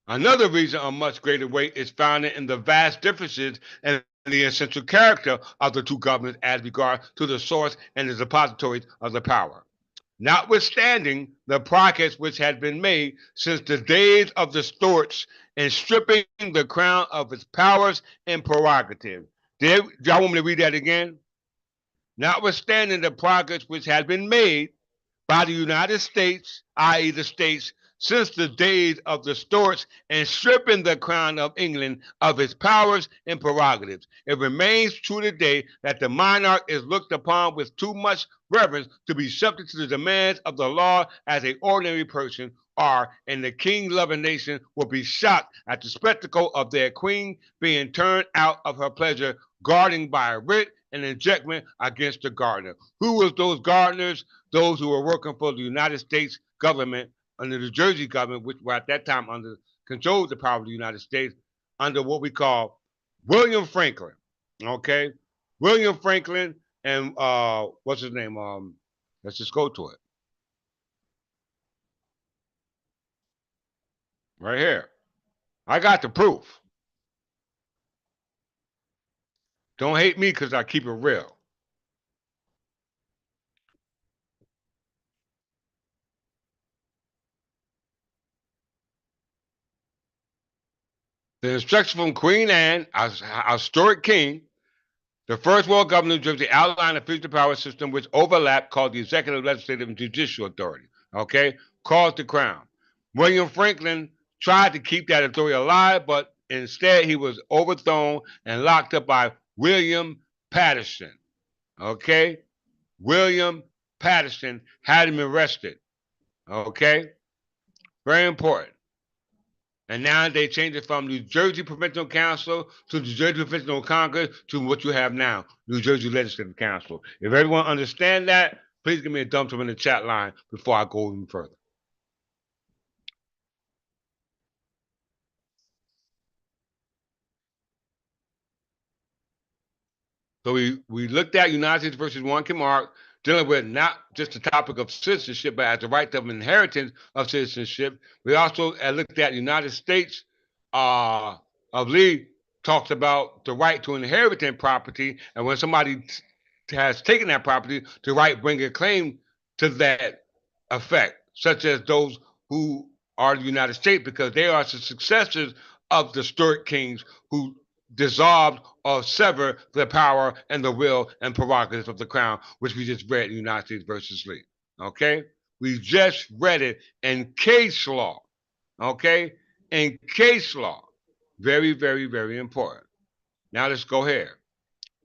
another reason of much greater weight is found in the vast differences in the essential character of the two governments as regards to the source and the depositories of the power. Notwithstanding the progress which had been made since the days of the Stuarts in stripping the crown of its powers and prerogatives. Y'all want me to read that again? Notwithstanding the progress which had been made by the United States, i.e., the states, since the days of the Stuarts and stripping the crown of England of its powers and prerogatives. It remains true today that the monarch is looked upon with too much reverence to be subject to the demands of the law as an ordinary person are, and the king-loving nation will be shocked at the spectacle of their queen being turned out of her pleasure, guarding by a writ and ejectment against the gardener. Who was those gardeners? Those who were working for the United States government under the Jersey government, which were at that time under control of the power of the United States, under what we call William Franklin. Okay, William Franklin and what's his name? Let's just go to it right here. I got the proof. Don't hate me because I keep it real. The instruction from Queen Anne, our historic king, the first world government of Jersey outlined a future power system which overlapped, called the executive, legislative, and judicial authority. Okay, called the crown. William Franklin tried to keep that authority alive, but instead he was overthrown and locked up by William Patterson. Okay, William Patterson had him arrested. Okay, very important. And now they changed it from New Jersey Provincial Council to New Jersey Provincial Congress to what you have now, New Jersey Legislative Council. If everyone understands that, please give me a thumbs up in the chat line before I go even further. So we looked at United States versus Warren Mark, dealing with not just the topic of citizenship, but as the right of inheritance of citizenship. We also looked at United States, I believe, talks about the right to inherit property, and when somebody has taken that property, the right bring a claim to that effect, such as those who are the United States, because they are the successors of the Stuart kings who dissolved or severed the power and the will and prerogatives of the crown, which we just read in United States versus Lee. Okay? We just read it in case law. Okay? In case law. Very, very, very important. Now let's go here.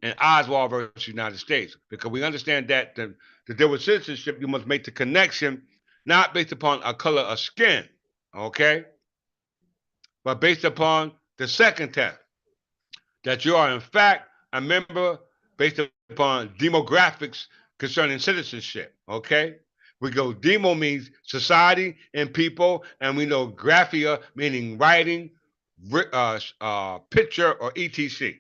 In Oswald versus United States, because we understand that to deal with citizenship, you must make the connection not based upon a color of skin, okay, but based upon the second test, that you are in fact a member based upon demographics concerning citizenship. Okay, we go demo means society and people, and we know graphia meaning writing, picture, or etc.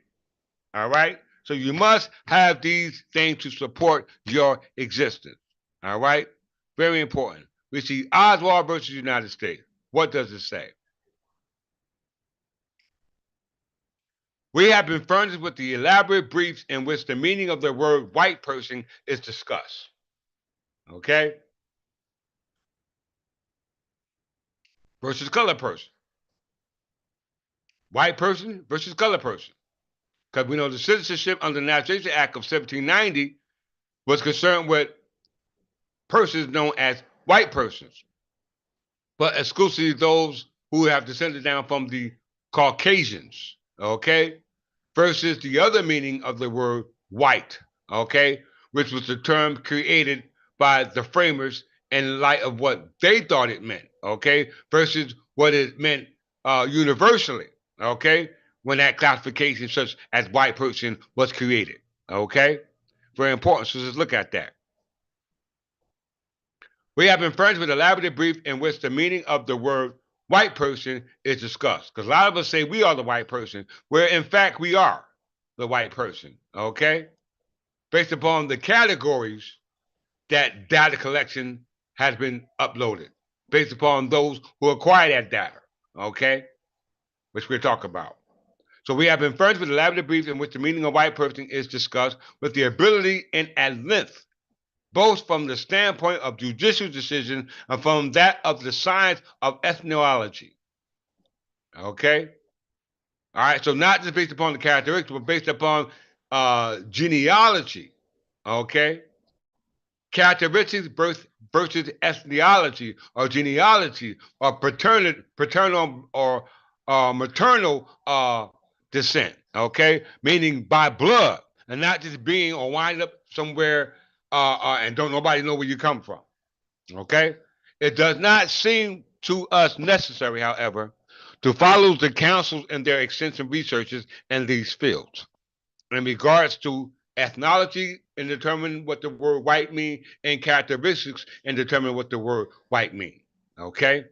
All right, so you must have these things to support your existence. All right, very important. We see Oswald versus United States. What does it say? We have been furnished with the elaborate briefs in which the meaning of the word white person is discussed. Okay? Versus color person. White person versus color person. Because we know the Citizenship under the Naturalization Act of 1790 was concerned with persons known as white persons, but exclusively those who have descended down from the Caucasians, okay? Versus the other meaning of the word white, okay? Which was the term created by the framers in light of what they thought it meant, okay? Versus what it meant universally, okay? When that classification, such as white person, was created, okay? Very important. So let's look at that. We have been furnished with a elaborate brief in which the meaning of the word white person is discussed. Because a lot of us say we are the white person, where in fact we are the white person, okay? Based upon the categories that data collection has been uploaded, based upon those who acquire that data, okay? Which we'll talk about. So we have been furnished with elaborate briefs in which the meaning of white person is discussed with the ability and at length, both from the standpoint of judicial decision and from that of the science of ethnology. Okay? All right, so not just based upon the characteristics, but based upon genealogy. Okay? Characteristics versus ethnology or genealogy or paternal or maternal descent. Okay? Meaning by blood and not just being or wind up somewhere and don't nobody know where you come from. Okay? It does not seem to us necessary, however, to follow the councils in their extensive researches in these fields in regards to ethnology and determine what the word white mean and characteristics and determine what the word white mean. Okay?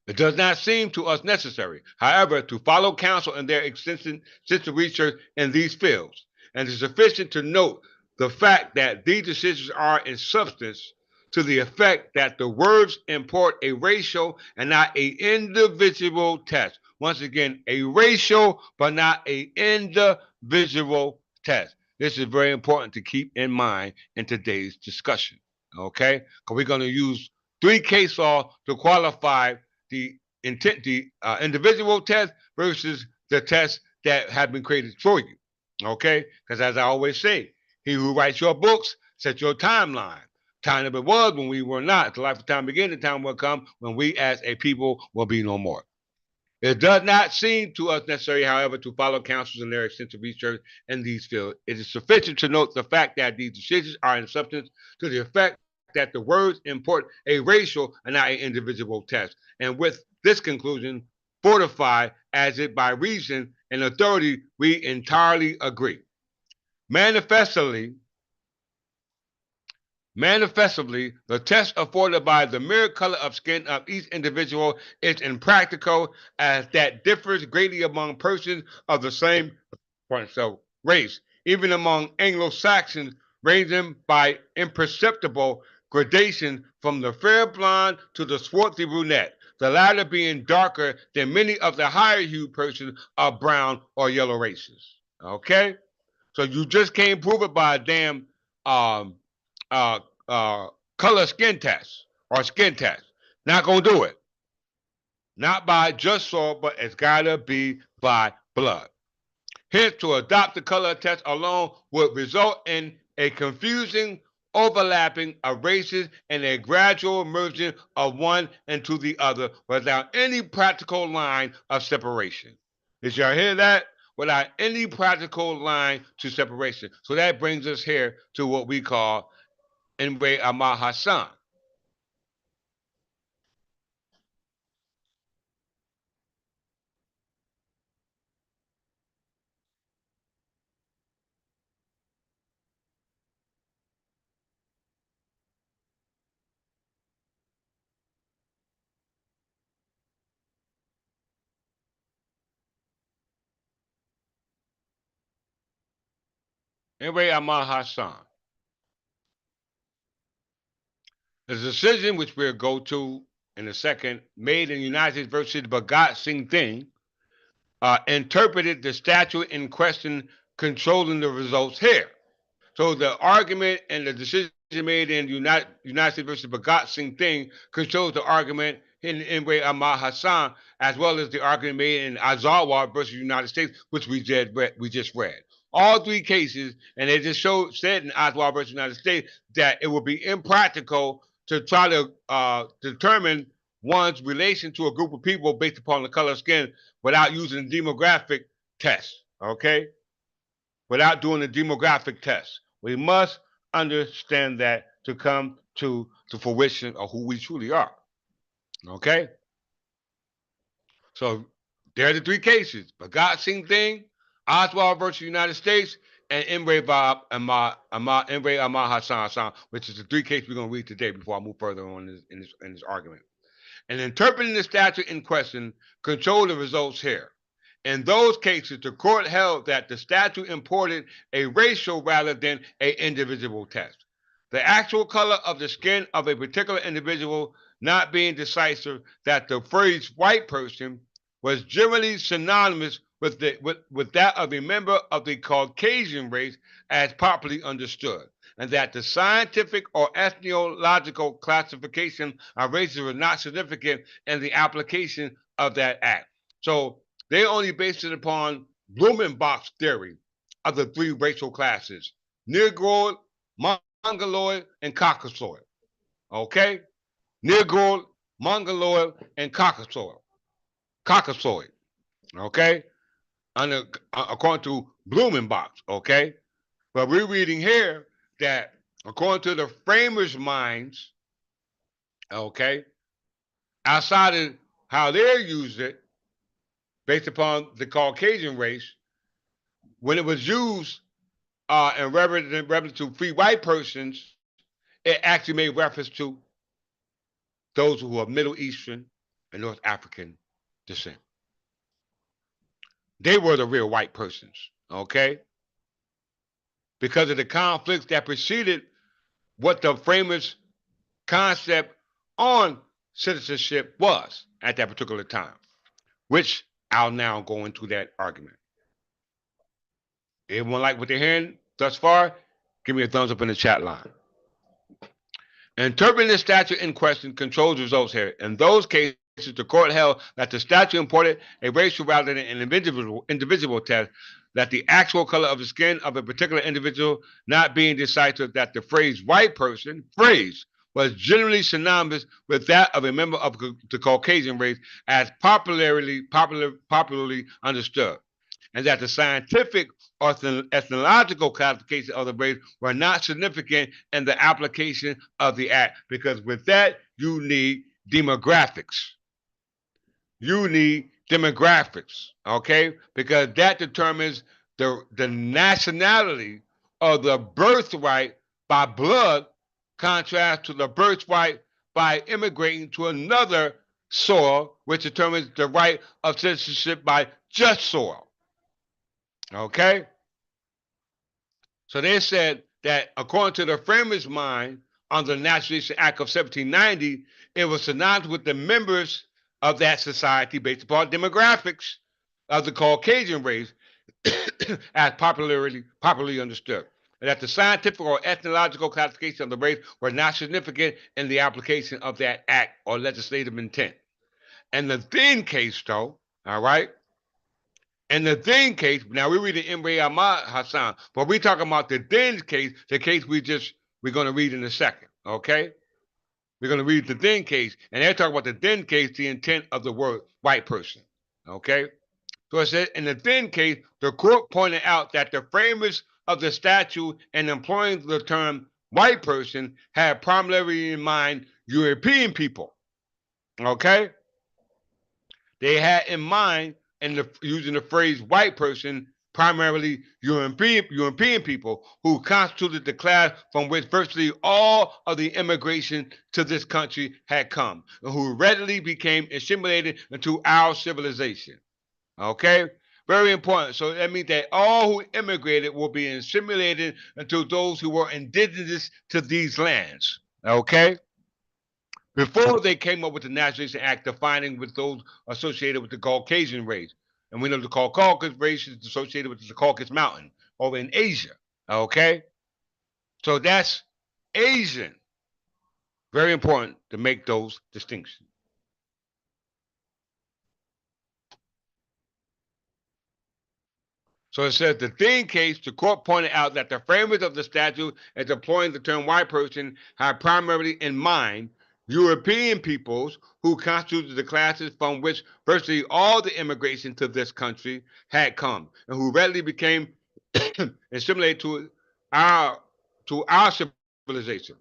It does not seem to us necessary, however, to follow counsel in their extensive research in these fields, and it is sufficient to note the fact that these decisions are in substance to the effect that the words import a racial and not a individual test. Once again, a racial but not a individual test. This is very important to keep in mind in today's discussion. Okay? Because we're going to use 3 case law to qualify the individual test versus the test that have been created for you. Okay? Because as I always say, he who writes your books sets your timeline. Time of it was when we were not. The life of time begin, the time will come when we as a people will be no more. It does not seem to us necessary, however, to follow counsels in their extensive research in these fields. It is sufficient to note the fact that these decisions are in substance to the effect that the words import a racial and not an individual test. And with this conclusion, fortified as it by reason and authority, we entirely agree. Manifestly, the test afforded by the mere color of skin of each individual is impractical, as that differs greatly among persons of the same race, even among Anglo-Saxons, ranging by imperceptible gradation from the fair blonde to the swarthy brunette, the latter being darker than many of the higher-hued persons of brown or yellow races. Okay? So you just can't prove it by a damn um, uh, color skin test or skin test. Not gonna do it. Not by just soil, but it's gotta be by blood. Hence, to adopt the color test alone would result in a confusing overlapping of races and a gradual merging of one into the other without any practical line of separation. Did y'all hear that? Without any practical line to separation. So that brings us here to what we call Enwe Amar Hassan. Enwe Amar Hassan. The decision, which we'll go to in a second, made in the United States versus Bhagat Singh Singh, interpreted the statute in question, controlling the results here. So the argument and the decision made in United States versus Bhagat Singh Singh controls the argument in Imre Ahmad Hassan, as well as the argument made in Azawa versus the United States, which we just read. All three cases, and they just said in Azawa versus the United States that it would be impractical to try to determine one's relation to a group of people based upon the color of skin without using demographic tests. Okay, without doing the demographic test, we must understand that to come to fruition of who we truly are. Okay? So there are the three cases. Bhagat Singh thing, Oswald versus the United States, and Imre Ahmad Hassan, which is the three cases we're going to read today before I move further on in this argument. And interpreting the statute in question control the results here. In those cases, the court held that the statute imported a racial rather than an individual test. The actual color of the skin of a particular individual not being decisive, that the phrase white person was generally synonymous with that of a member of the Caucasian race as popularly understood, and that the scientific or ethnological classification of races was not significant in the application of that act. So they only based it upon Blumenbach's theory of the three racial classes: Negroid, Mongoloid, and Caucasoid. Okay? Negroid, Mongoloid, and Caucasoid. Caucasoid. Okay? According to Blumenbach. Okay? But we're reading here that according to the framers' minds, okay, outside of how they used it, based upon the Caucasian race, when it was used in reference to free white persons, it actually made reference to those who are Middle Eastern and North African descent. They were the real white persons, okay? Because of the conflicts that preceded what the framers' concept on citizenship was at that particular time, which I'll now go into that argument. Everyone like what they're hearing thus far? Give me a thumbs up in the chat line. Interpreting the statute in question controls results here. In those cases, the court held that the statute imported a racial rather than an individual test, that the actual color of the skin of a particular individual not being decisive, that the phrase white person was generally synonymous with that of a member of the Caucasian race as popularly understood, and that the scientific or ethnological classification of the race were not significant in the application of the act, because with that you need demographics. You need demographics, okay? Because that determines the nationality of the birthright by blood, contrast to the birthright by immigrating to another soil, which determines the right of citizenship by just soil. Okay? So they said that according to the framers' mind, under the Naturalization Act of 1790, it was synonymous with the members of that society based upon demographics of the Caucasian race as popularly understood, and that the scientific or ethnological classification of the race were not significant in the application of that act or legislative intent. And the Thin case, though, all right, in the Thin case, now we're reading Imre Ahmad Hassan, but we're talking about the Thin case, the case we're going to read in a second, okay? We're going to read the Thin case, and they're talking about the Thin case, the intent of the word white person, okay? So it says, in the Thin case, the court pointed out that the framers of the statute in employing the term white person had primarily in mind European people, okay? They had in mind, using the phrase white person, primarily European people who constituted the class from which virtually all of the immigration to this country had come, and who readily became assimilated into our civilization. Okay? Very important. So that means that all who immigrated will be assimilated into those who were indigenous to these lands. Okay? Before they came up with the Naturalization Act defining with those associated with the Caucasian race. And we know the Caucasus race is associated with the Caucasus Mountain over in Asia. Okay? So that's Asian. Very important to make those distinctions. So it says the Thien case, the court pointed out that the framers of the statute in employing the term white person had primarily in mind European peoples who constituted the classes from which virtually all the immigration to this country had come, and who readily became assimilated our to our civilization,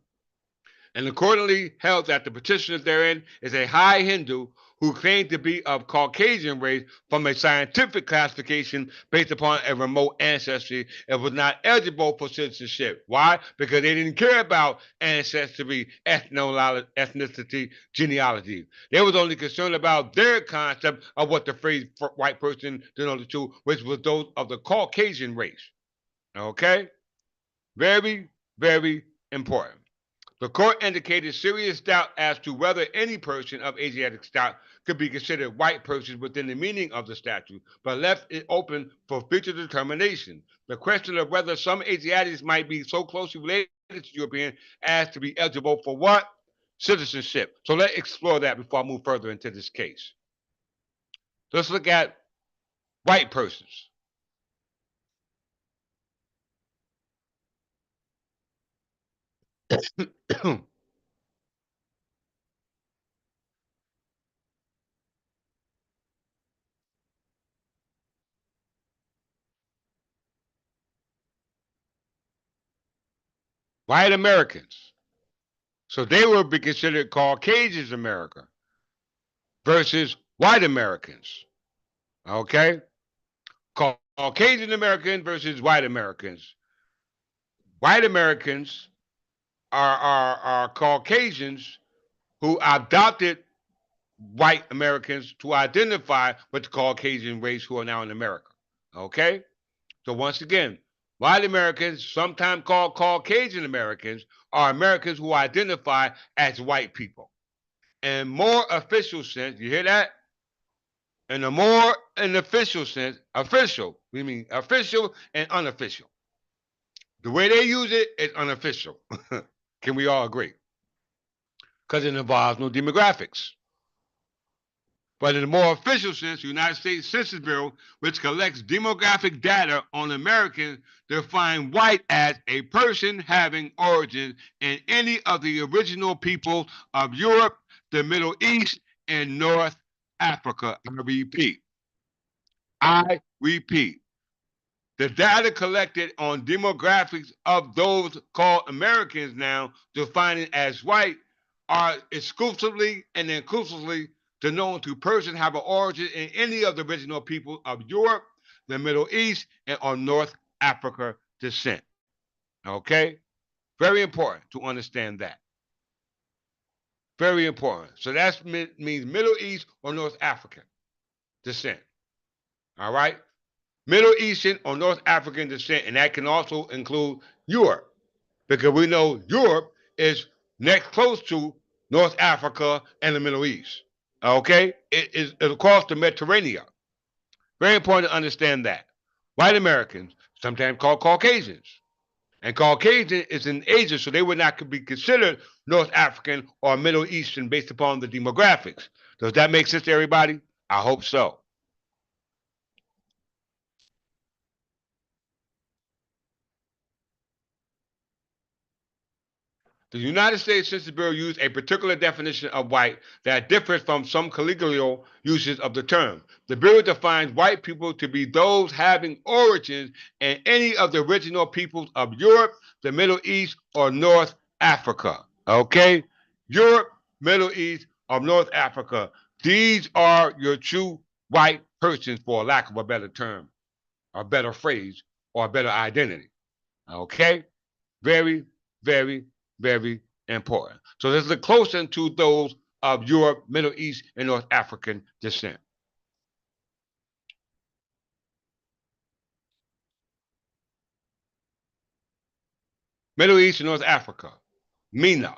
and accordingly held that the petitioner therein is a high Hindu who claimed to be of Caucasian race from a scientific classification based upon a remote ancestry and was not eligible for citizenship. Why? Because they didn't care about ancestry, ethnicity, genealogy. They was only concerned about their concept of what the phrase white person denoted to, which was those of the Caucasian race. Okay? Very, very important. The court indicated serious doubt as to whether any person of Asiatic stock could be considered white persons within the meaning of the statute, but left it open for future determination. The question of whether some Asiatics might be so closely related to European as to be eligible for what? Citizenship. So let's explore that before I move further into this case. Let's look at white persons. White Americans. So they would be considered Caucasian America versus white Americans. Okay? Caucasian American versus white Americans. White Americans are Caucasians who adopted white Americans to identify with the Caucasian race who are now in America. Okay? So once again, white Americans, sometimes called Caucasian Americans, are Americans who identify as white people. In more official sense, you hear that? In a more official sense, official, we mean official and unofficial. The way they use it is unofficial. Can we all agree? Because it involves no demographics. But in a more official sense, the United States Census Bureau, which collects demographic data on Americans, define white as a person having origins in any of the original peoples of Europe, the Middle East, and North Africa. I repeat. The data collected on demographics of those called Americans now defined as white are exclusively and inclusively denoted to persons have an origin in any of the original people of Europe, the Middle East, and or North Africa descent. Okay? Very important to understand that. Very important. So that means Middle East or North African descent. All right? Middle Eastern or North African descent, and that can also include Europe, because we know Europe is next close to North Africa and the Middle East. Okay? It is across the Mediterranean. Very important to understand that. White Americans, sometimes called Caucasians. And Caucasian is in Asia, so they would not be considered North African or Middle Eastern based upon the demographics. Does that make sense to everybody? I hope so. The United States Census Bureau used a particular definition of white that differs from some colloquial uses of the term. The Bureau defines white people to be those having origins in any of the original peoples of Europe, the Middle East, or North Africa. Okay? Europe, Middle East, or North Africa. These are your true white persons, for lack of a better term, or better phrase, or a better identity. Okay? Very, very, very important. So this is closer to those of Europe, Middle East, and North African descent. Middle East and North Africa, MENA.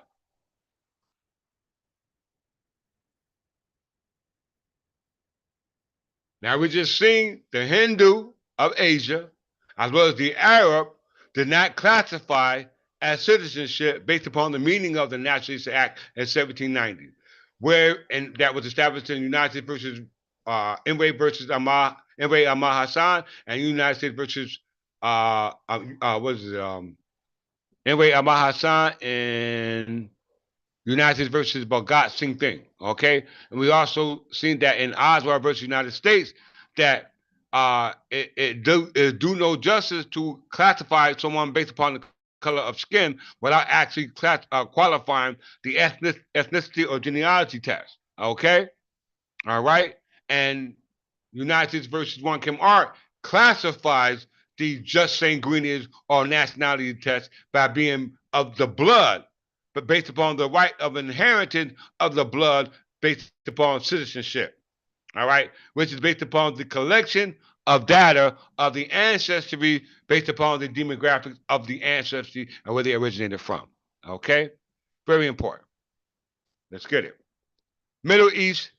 Now we just seen the Hindu of Asia, as well as the Arab, did not classify as citizenship based upon the meaning of the Naturalization Act in 1790, where and that was established in the United States versus Enway versus Amar Enway Amar Hassan, and United States versus what is it? Enway Amar Hassan and United States versus Bhagat Singh thing. Okay, and we also seen that in Oswald versus United States that it do no justice to classify someone based upon the color of skin without actually qualifying the ethnicity or genealogy test. Okay, all right, and United States versus One Kim Art classifies the just sanguineous or nationality test by being of the blood, but based upon the right of inheritance of the blood based upon citizenship. All right, which is based upon the collection of data of the ancestry based upon the demographics of the ancestry and where they originated from. Okay, very important. Let's get it. Middle East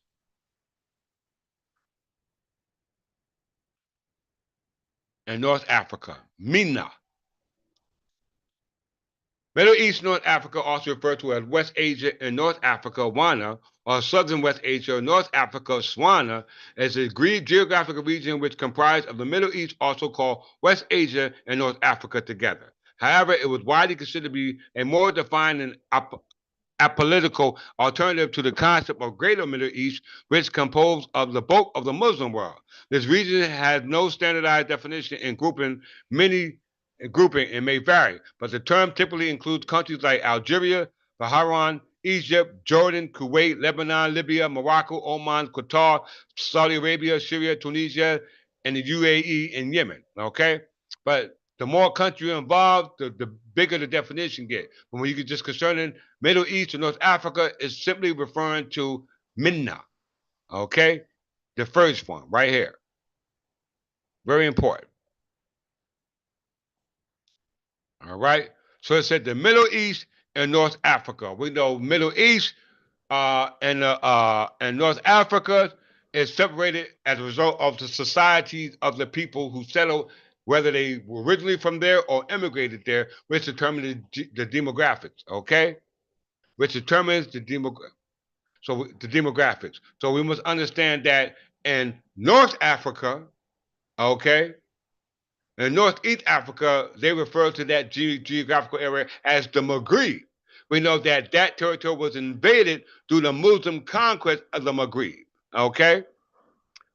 and North Africa, MENA. Middle East North Africa, also referred to as West Asia and North Africa, WANA, or Southern West Asia or North Africa, SWANA, is a geographical region which comprised of the Middle East, also called West Asia and North Africa together. However, it was widely considered to be a more defined and apolitical alternative to the concept of Greater Middle East, which is composed of the bulk of the Muslim world. This region has no standardized definition in grouping and may vary, but the term typically includes countries like Algeria, Bahrain, Egypt, Jordan, Kuwait, Lebanon, Libya, Morocco, Oman, Qatar, Saudi Arabia, Syria, Tunisia, and the UAE and Yemen. Okay, but the more country involved, the bigger the definition get. But when you get just concerning Middle East or North Africa, it's simply referring to Minna. Okay, the first one right here, very important. All right. So it said the Middle East and North Africa. We know Middle East and North Africa is separated as a result of the societies of the people who settled, whether they were originally from there or immigrated there, which determines the demographics. Okay, which determines the demographics. So we must understand that in North Africa, okay, in Northeast Africa, they refer to that geographical area as the Maghreb. We know that that territory was invaded through the Muslim conquest of the Maghreb. Okay?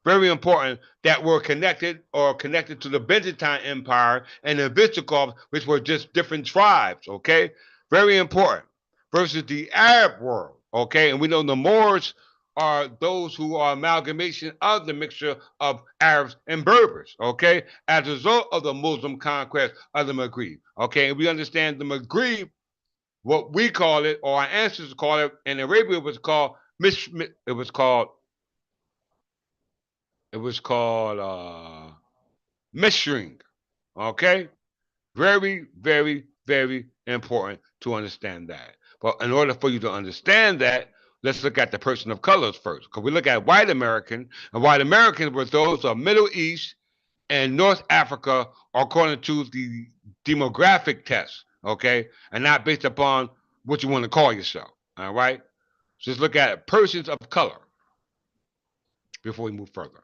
Very important that were connected to the Byzantine Empire and the Visigoths, which were just different tribes. Okay? Very important. Versus the Arab world. Okay? And we know the Moors are those who are amalgamation of the mixture of Arabs and Berbers, okay, as a result of the Muslim conquest of the Maghreb, okay, and we understand the Maghreb, what we call it, or our ancestors call it, in Arabia it was called, it was called Mishring, okay, very, very, very important to understand that. But in order for you to understand that, let's look at the person of colors first. Because we look at white American, and white Americans were those of Middle East and North Africa according to the demographic test, okay? And not based upon what you want to call yourself. All right? So let's look at persons of color before we move further.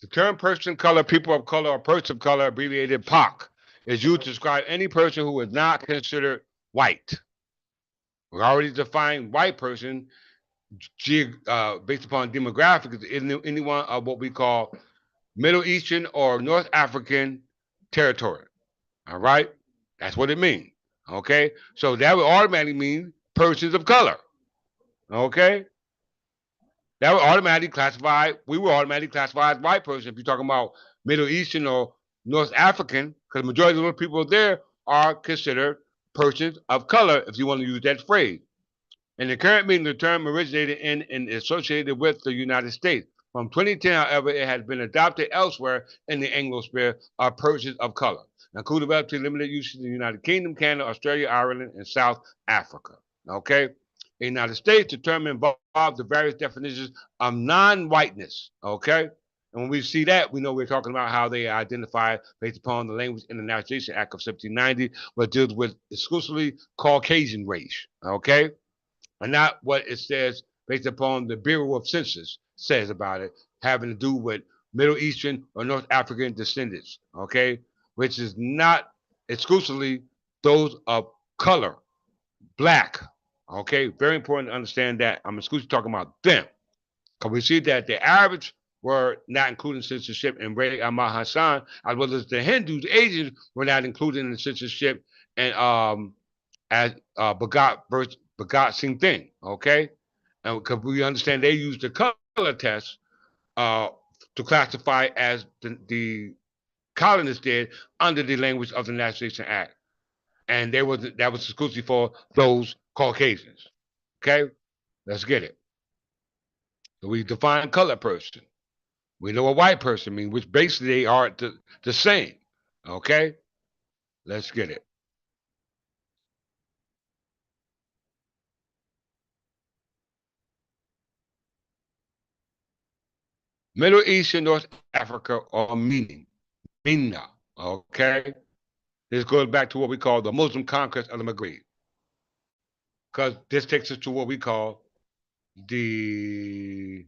The term person of color, people of color, or person of color, abbreviated POC, is used to describe any person who is not considered white. We already defined white person based upon demographics, anyone of what we call Middle Eastern or North African territory. All right? That's what it means. Okay? So that would automatically mean persons of color. Okay? That would automatically classify, we would automatically classify as white person if you're talking about Middle Eastern or North African, because the majority of those people there are considered persons of color, if you want to use that phrase. In the current meaning, the term originated in and associated with the United States. From 2010, however, it has been adopted elsewhere in the Anglosphere of persons of color, including relatively limited use in the United Kingdom, Canada, Australia, Ireland, and South Africa. Okay? The United States, the term involves the various definitions of non-whiteness. Okay? And when we see that, we know we're talking about how they identify based upon the Language and the Naturalization Act of 1790, which deals with exclusively Caucasian race. Okay? And not what it says based upon the Bureau of Census says about it, having to do with Middle Eastern or North African descendants, okay, which is not exclusively those of color, black, okay. Very important to understand that. I'm exclusively talking about them, because we see that the Arabs were not included in censorship, and Ray Ahmad Hassan, as well as the Hindus, Asians, were not included in the censorship, and as Bhagat Singh thing, okay? And because we understand they used the color test uh, to classify as the colonists did under the language of the Naturalization Act, and that was exclusively for those Caucasians. Okay, let's get it. So we define color person. We know what white person means, which basically they are the same. Okay, let's get it. Middle East and North Africa are meaning. Mina. Okay, this goes back to what we call the Muslim conquest of the Maghreb, because this takes us to what we call the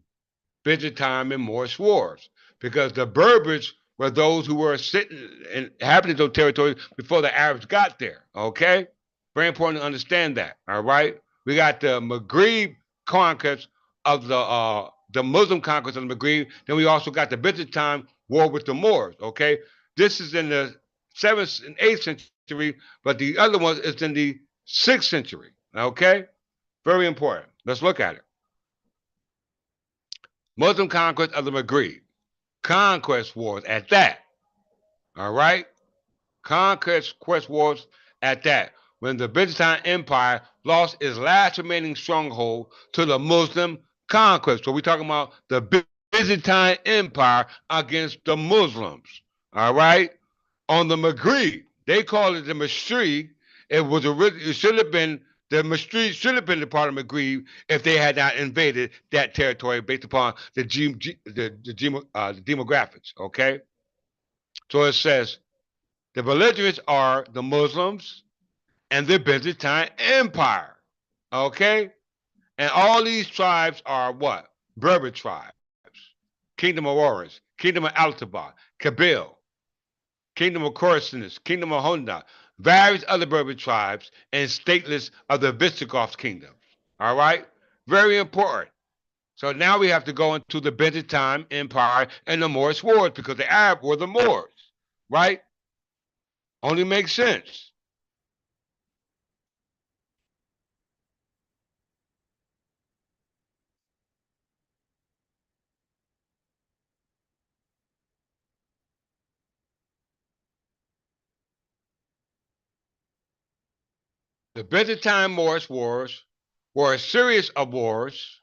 Byzantine and Moorish wars, because the Berbers were those who were sitting and inhabiting those territories before the Arabs got there. Okay, very important to understand that. All right, we got the Maghreb conquest of the Muslim conquest of the Maghreb. Then we also got the Byzantine war with the Moors. Okay, this is in the 7th and 8th century, but the other one is in the 6th century. Okay, very important. Let's look at it. Muslim conquest of the Maghreb. Conquest wars at that. All right? Conquest wars at that. When the Byzantine Empire lost its last remaining stronghold to the Muslim conquest. So we're talking about the Byzantine Empire against the Muslims. All right? On the Maghreb, they call it the Mashriq. It should have been the Maastricht should have been the part of Maghreb if they had not invaded that territory based upon the demographics. Okay, so it says the belligerents are the Muslims and the Byzantine Empire. Okay, and all these tribes are what? Berber tribes, Kingdom of Orange, Kingdom of Altabah, Kabyle, Kingdom of Khorasanis, Kingdom of Honda, various other Berber tribes, and stateless of the Visigoths kingdom. All right? Very important. So now we have to go into the Byzantine Empire and the Moorish Wars, because the Arab were the Moors. Right? Only makes sense. The Byzantine Moorish Wars were a series of wars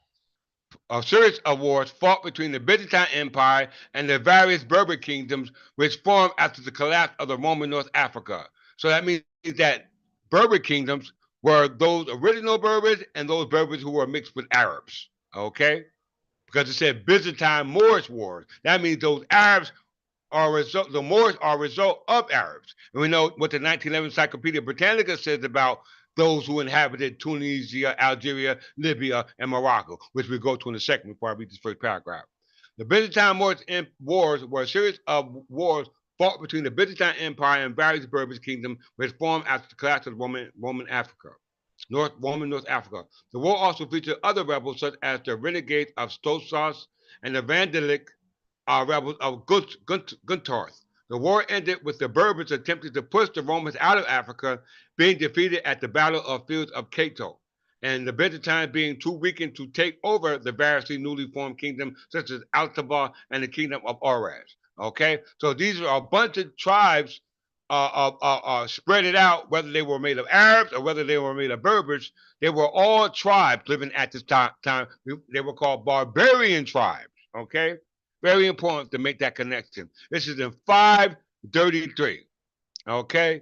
fought between the Byzantine Empire and the various Berber kingdoms which formed after the collapse of the Roman North Africa. So that means that Berber kingdoms were those original Berbers and those Berbers who were mixed with Arabs. Okay? Because it said Byzantine Moorish wars. That means those Arabs the Moors are a result of Arabs. And we know what the 1911 Encyclopedia Britannica says about those who inhabited Tunisia, Algeria, Libya, and Morocco, which we'll go to in a second before I read this first paragraph. The Byzantine wars were a series of wars fought between the Byzantine Empire and various Berbish kingdoms, which formed after the collapse of Roman Africa. North Africa. The war also featured other rebels such as the renegades of Stosas and the Vandalic rebels of Guntarth. The war ended with the Berbers attempting to push the Romans out of Africa, being defeated at the Battle of Fields of Cato, and the Byzantines being too weakened to take over the variously newly formed kingdoms such as Altaba and the kingdom of Oraz. Okay, so these are a bunch of tribes spread it out, whether they were made of Arabs or whether they were made of Berbers. They were all tribes living at this time. They were called barbarian tribes. Okay, very important to make that connection. This is in 533. Okay,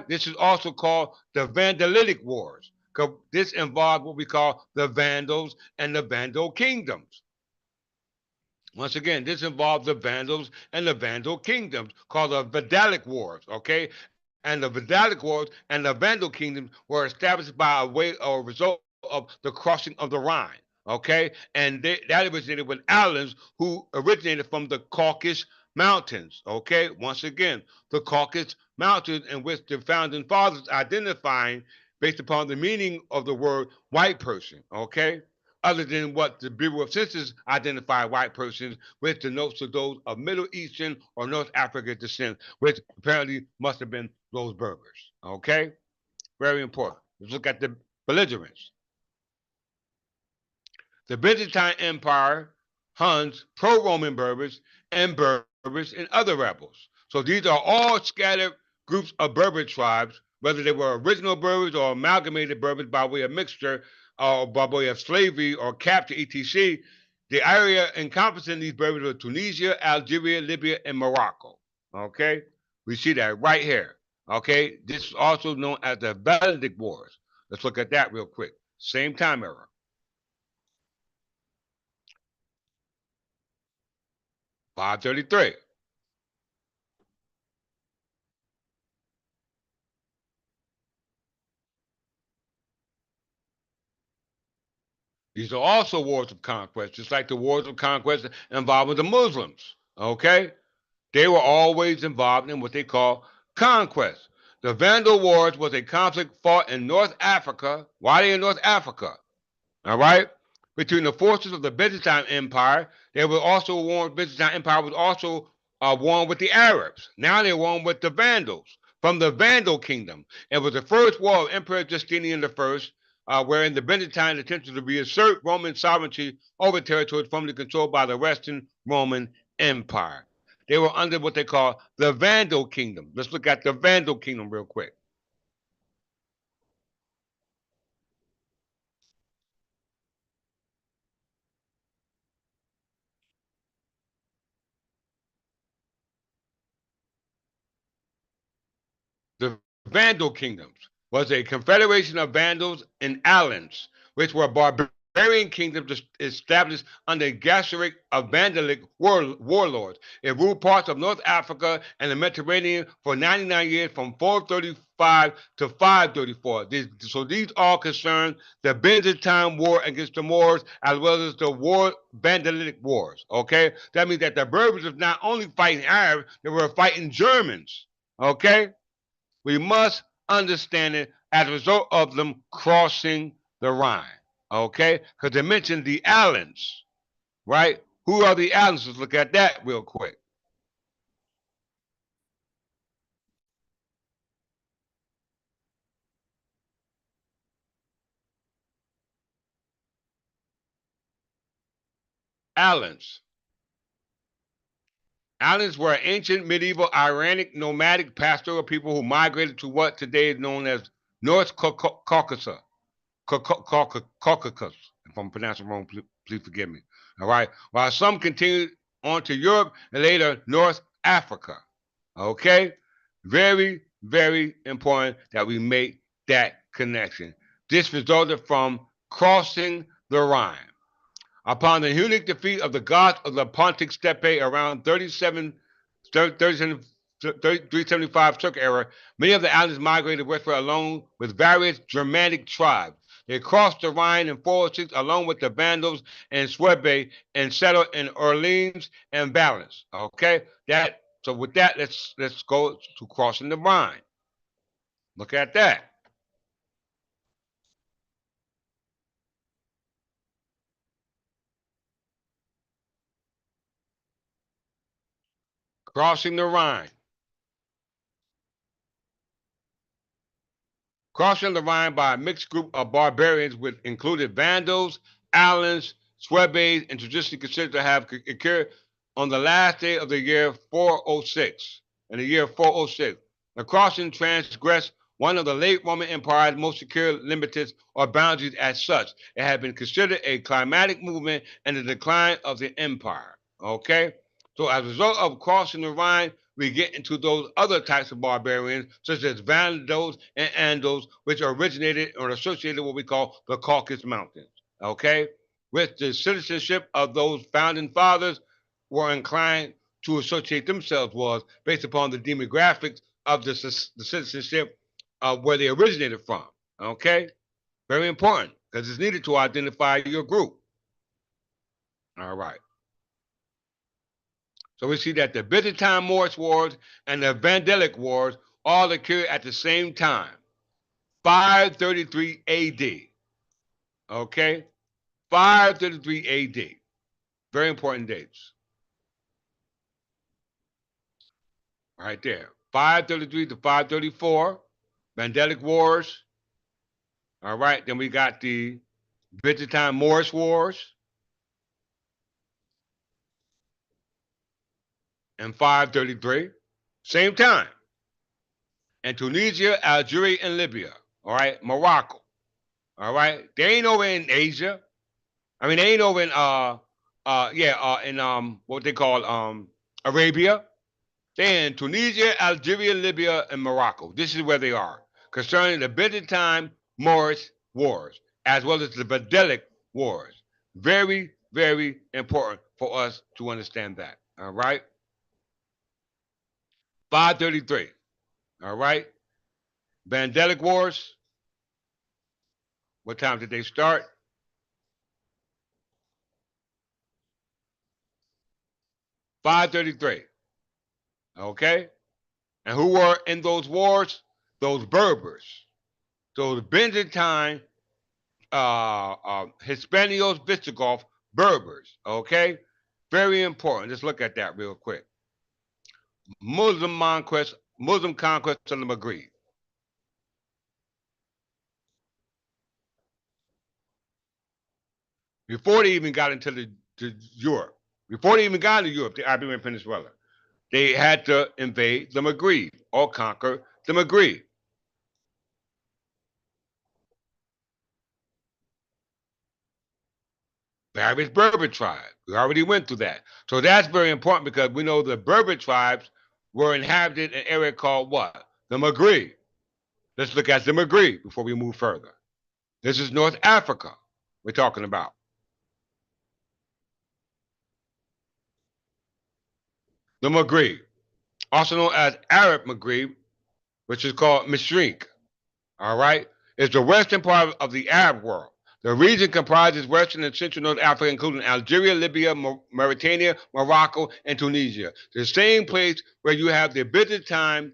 this is also called the Vandalitic Wars. This involved what we call the Vandals and the Vandal kingdoms. Once again, this involves the Vandals and the Vandal kingdoms called the Vandalic Wars, okay? And the Vandalic Wars and the Vandal kingdoms were established by a way or a result of the crossing of the Rhine, okay? And that originated with Alans who originated from the Caucasus Mountains, okay? Once again, the Caucasus Mountains in which the founding fathers identifying based upon the meaning of the word white person, okay? Other than what the Bureau of Census identified white persons, which denotes to those of Middle Eastern or North African descent, which apparently must have been those Berbers. Okay? Very important. Let's look at the belligerents. The Byzantine Empire, Huns, pro-Roman Berbers, and Berbers and other rebels. So these are all scattered groups of Berber tribes, whether they were original Berbers or amalgamated Berbers by way of mixture or by way of slavery or capture, etc. The area encompassing these Berbers were Tunisia, Algeria, Libya, and Morocco. Okay? We see that right here. Okay? This is also known as the Veldic Wars. Let's look at that real quick. Same time era. 533. These are also wars of conquest, just like the wars of conquest involving the Muslims. Okay? They were always involved in what they call conquest. The Vandal Wars was a conflict fought in North Africa. Why are they in North Africa? All right? Between the forces of the Byzantine Empire. They were also war. Byzantine Empire was also war with the Arabs. Now they're war with the Vandals from the Vandal kingdom. It was the first war of Emperor Justinian I, wherein the Byzantines attempted to reassert Roman sovereignty over territories formerly controlled by the Western Roman Empire. They were under what they call the Vandal kingdom. Let's look at the Vandal kingdom real quick. The Vandal kingdoms was a confederation of Vandals and Alans, which were barbarian kingdoms established under Genseric of Vandalic warlords. It ruled parts of North Africa and the Mediterranean for 99 years from 435 to 534. So these all concern the Byzantine war against the Moors as well as the Vandalic wars. Okay? That means that the Berbers was not only fighting Arabs, they were fighting Germans. Okay? We must understand it as a result of them crossing the Rhine. Okay? Because they mentioned the Alans, right? Who are the Alans? Let's look at that real quick. Alans. Alans were ancient medieval Iranic nomadic pastoral people who migrated to what today is known as North Caucasus. Caucasus. If I'm pronouncing wrong, please forgive me. All right. While some continued on to Europe and later North Africa. Okay? Very, very important that we make that connection. This resulted from crossing the Rhine. Upon the Hunnic defeat of the Goths of the Pontic Steppe around 375 Turk era, many of the islands migrated westward along with various Germanic tribes. They crossed the Rhine in 406 along with the Vandals and Suebe and settled in Orleans and Valence. Okay, that so with that, let's go to crossing the Rhine. Look at that. Crossing the Rhine. Crossing the Rhine by a mixed group of barbarians which included Vandals, Alans, Suebes, and traditionally considered to have occurred on the last day of the year 406. In the year 406, the crossing transgressed one of the late Roman Empire's most secure limits or boundaries. As such, it had been considered a climatic movement and the decline of the empire. Okay? So as a result of crossing the Rhine, we get into those other types of barbarians, such as Vandals and Andals, which originated or associated with what we call the Caucasus Mountains. Okay? With the citizenship of those founding fathers were inclined to associate themselves was based upon the demographics of the citizenship of where they originated from. Okay? Very important because it's needed to identify your group. All right. So we see that the Byzantine Moorish Wars and the Vandalic Wars all occurred at the same time, 533 AD. Okay? 533 AD. Very important dates. Right there. 533 to 534, Vandalic Wars. All right. Then we got the Byzantine Moorish Wars in 533. Same time. And Tunisia, Algeria, and Libya. All right. Morocco. All right. They ain't over in Asia. I mean, they ain't over in in what they call Arabia. They're in Tunisia, Algeria, Libya, and Morocco. This is where they are concerning the Byzantine Moorish Wars, as well as the Vandalic Wars. Very, very important for us to understand that. All right, 533. All right, Vandalic Wars. What time did they start? 533. Okay, and who were in those wars? Those Berbers. Those Byzantine Hispanios Visigoths Berbers. Okay, very important. Let's look at that real quick. Muslim conquest of the Maghreb. Before they even got into to Europe, before they even got into Europe, the Iberian Peninsula, they had to invade the Maghreb or conquer the Maghreb. Various Berber tribes. We already went through that. So that's very important because we know the Berber tribes were inhabited an area called what? The Maghreb. Let's look at the Maghreb before we move further. This is North Africa we're talking about. The Maghreb, also known as Arab Maghreb, which is called Mashriq, all right, is the western part of the Arab world. The region comprises western and central North Africa, including Algeria, Libya, Mauritania, Morocco, and Tunisia. The same place where you have the Byzantine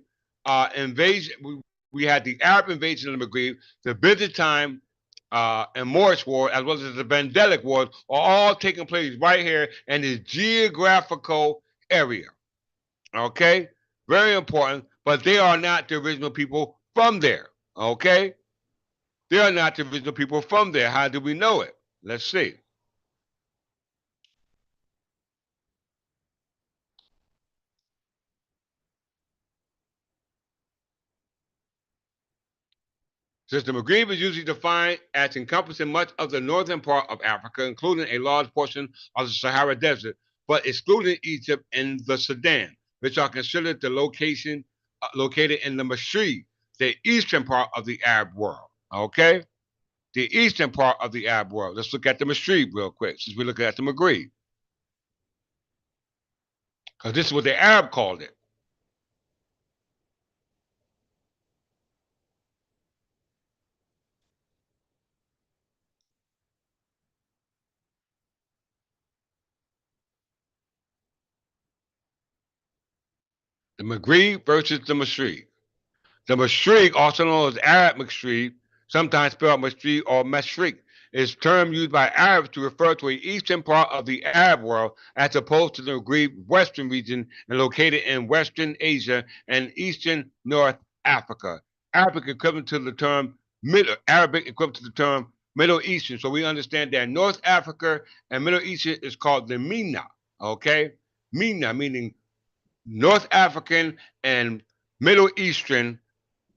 invasion. We had the Arab invasion of the Maghreb, the Byzantine and Moorish War, as well as the Vandalic Wars, are all taking place right here in this geographical area. Okay? Very important, but they are not the original people from there. Okay? They are not the original people from there. How do we know it? Let's see. Since the Maghreb is usually defined as encompassing much of the northern part of Africa, including a large portion of the Sahara Desert, but excluding Egypt and the Sudan, which are considered the location located in the Mashri, the eastern part of the Arab world. Okay? The eastern part of the Arab world. Let's look at the Mashri real quick, since we're looking at the Maghreb. Because this is what the Arab called it. The Maghrib versus the Mashriq. The Mashriq, also known as Arab Mashriq, sometimes spelled Mashriq or Mashriq, is a term used by Arabs to refer to the eastern part of the Arab world as opposed to the Maghreb western region and located in Western Asia and Eastern North Africa. Arabic equivalent to the term Middle Eastern. So we understand that North Africa and Middle Eastern is called the Mina. Okay, Mina meaning North African and Middle Eastern,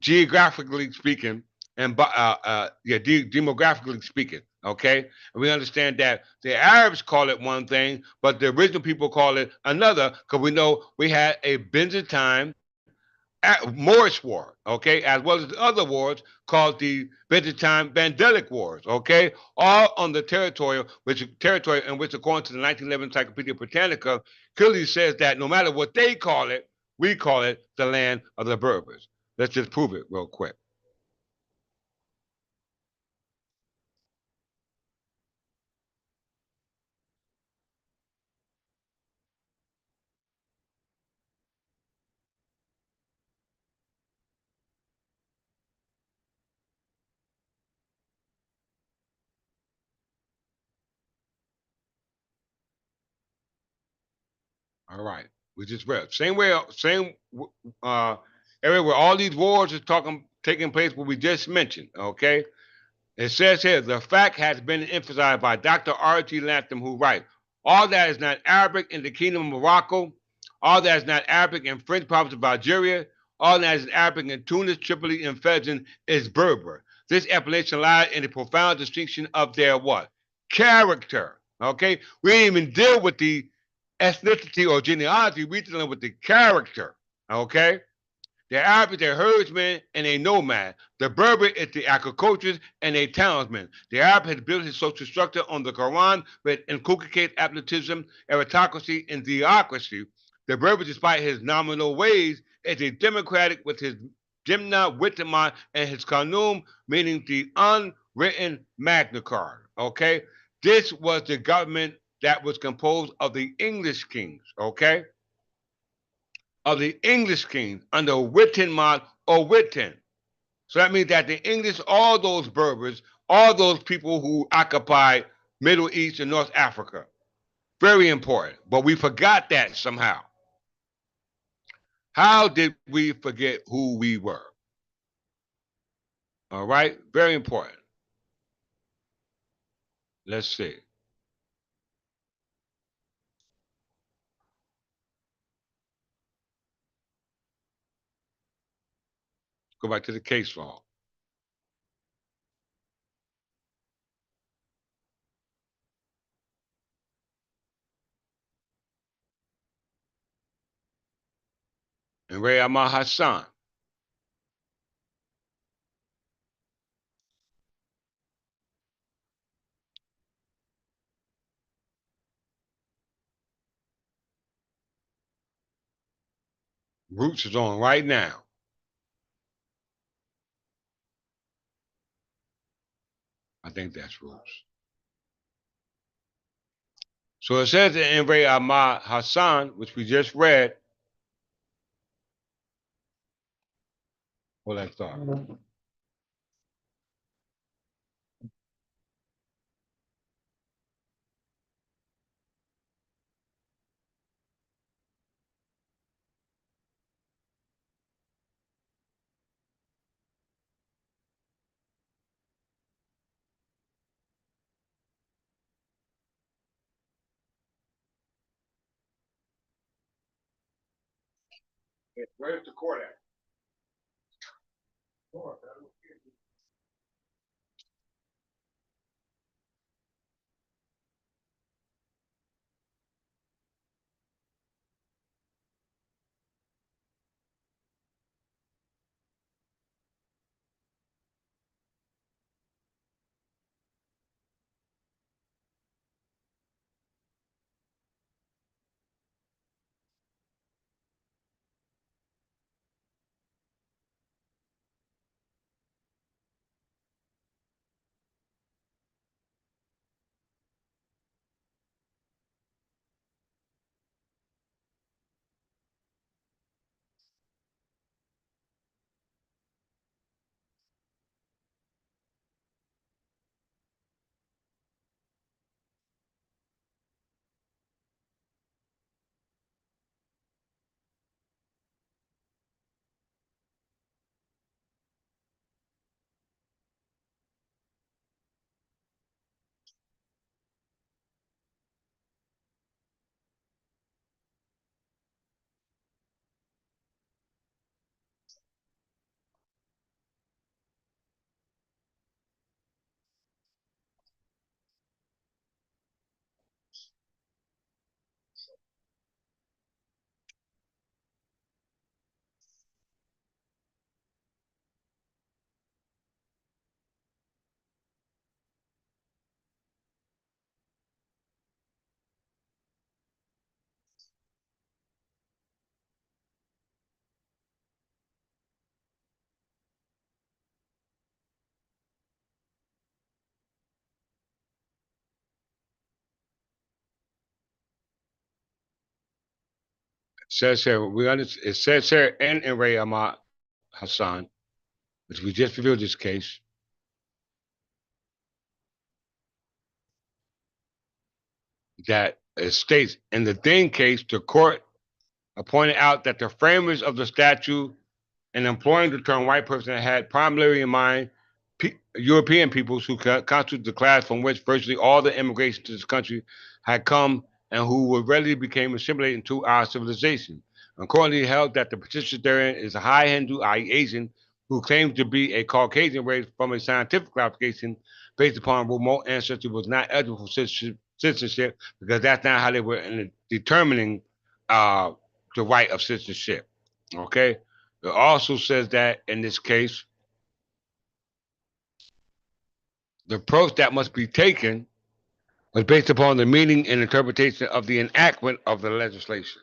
geographically speaking, and demographically speaking. Okay, and we understand that the Arabs call it one thing, but the original people call it another, because we know we had a Byzantine Moorish War, okay, as well as the other wars called the Byzantine Vandalic Wars, okay, all on the territory in which, according to the 1911 Encyclopedia Britannica, clearly says that no matter what they call it, we call it the land of the Berbers. Let's just prove it real quick. All right, we just read same uh, area where all these wars are taking place. What we just mentioned, okay. It says here, the fact has been emphasized by Dr. R.G. Latham, who writes, all that is not Arabic in the Kingdom of Morocco, all that is not Arabic in French province of Algeria, all that is Arabic in Tunis, Tripoli, and Fezzan is Berber. This explanation lies in the profound distinction of their what? Character. Okay? We didn't even deal with the ethnicity or genealogy, we dealing with the character. Okay? The Arab is a herdsman and a nomad. The Berber is the agriculturist and a townsman. The Arab has built his social structure on the Quran, which inculcates absolutism, aristocracy, and theocracy. The Berber, despite his nominal ways, is a democratic with his Jimna, Wittama, and his Qanun, meaning the unwritten Magna Carta. Okay? This was the government that was composed of the English kings. Okay? Of the English kings under Wittenmont or Witten. So that means that the English, all those Berbers, all those people who occupied Middle East and North Africa, very important. But we forgot that somehow. How did we forget who we were? All right, very important. Let's see. Go back to the case law. And Ray Ahmad Hassan. Roots is on right now. I think that's Roots. So it says in Ray Ahmad Hassan, which we just read. Well, let's start. Where's the court at? says here, it says here in Ray Ahmad Hassan, which we just reviewed this case, that it states in the Dane case, the court pointed out that the framers of the statute and employing the term white person had primarily in mind European peoples who constitute the class from which virtually all the immigration to this country had come and who would readily became assimilated into our civilization. Accordingly, held that the petitioner therein is a high Hindu, i.e., Asian, who claims to be a Caucasian race from a scientific classification based upon remote ancestry was not eligible for citizenship because that's not how they were in determining uh, the right of citizenship. Okay. It also says that in this case, the approach that must be taken was based upon the meaning and interpretation of the enactment of the legislation.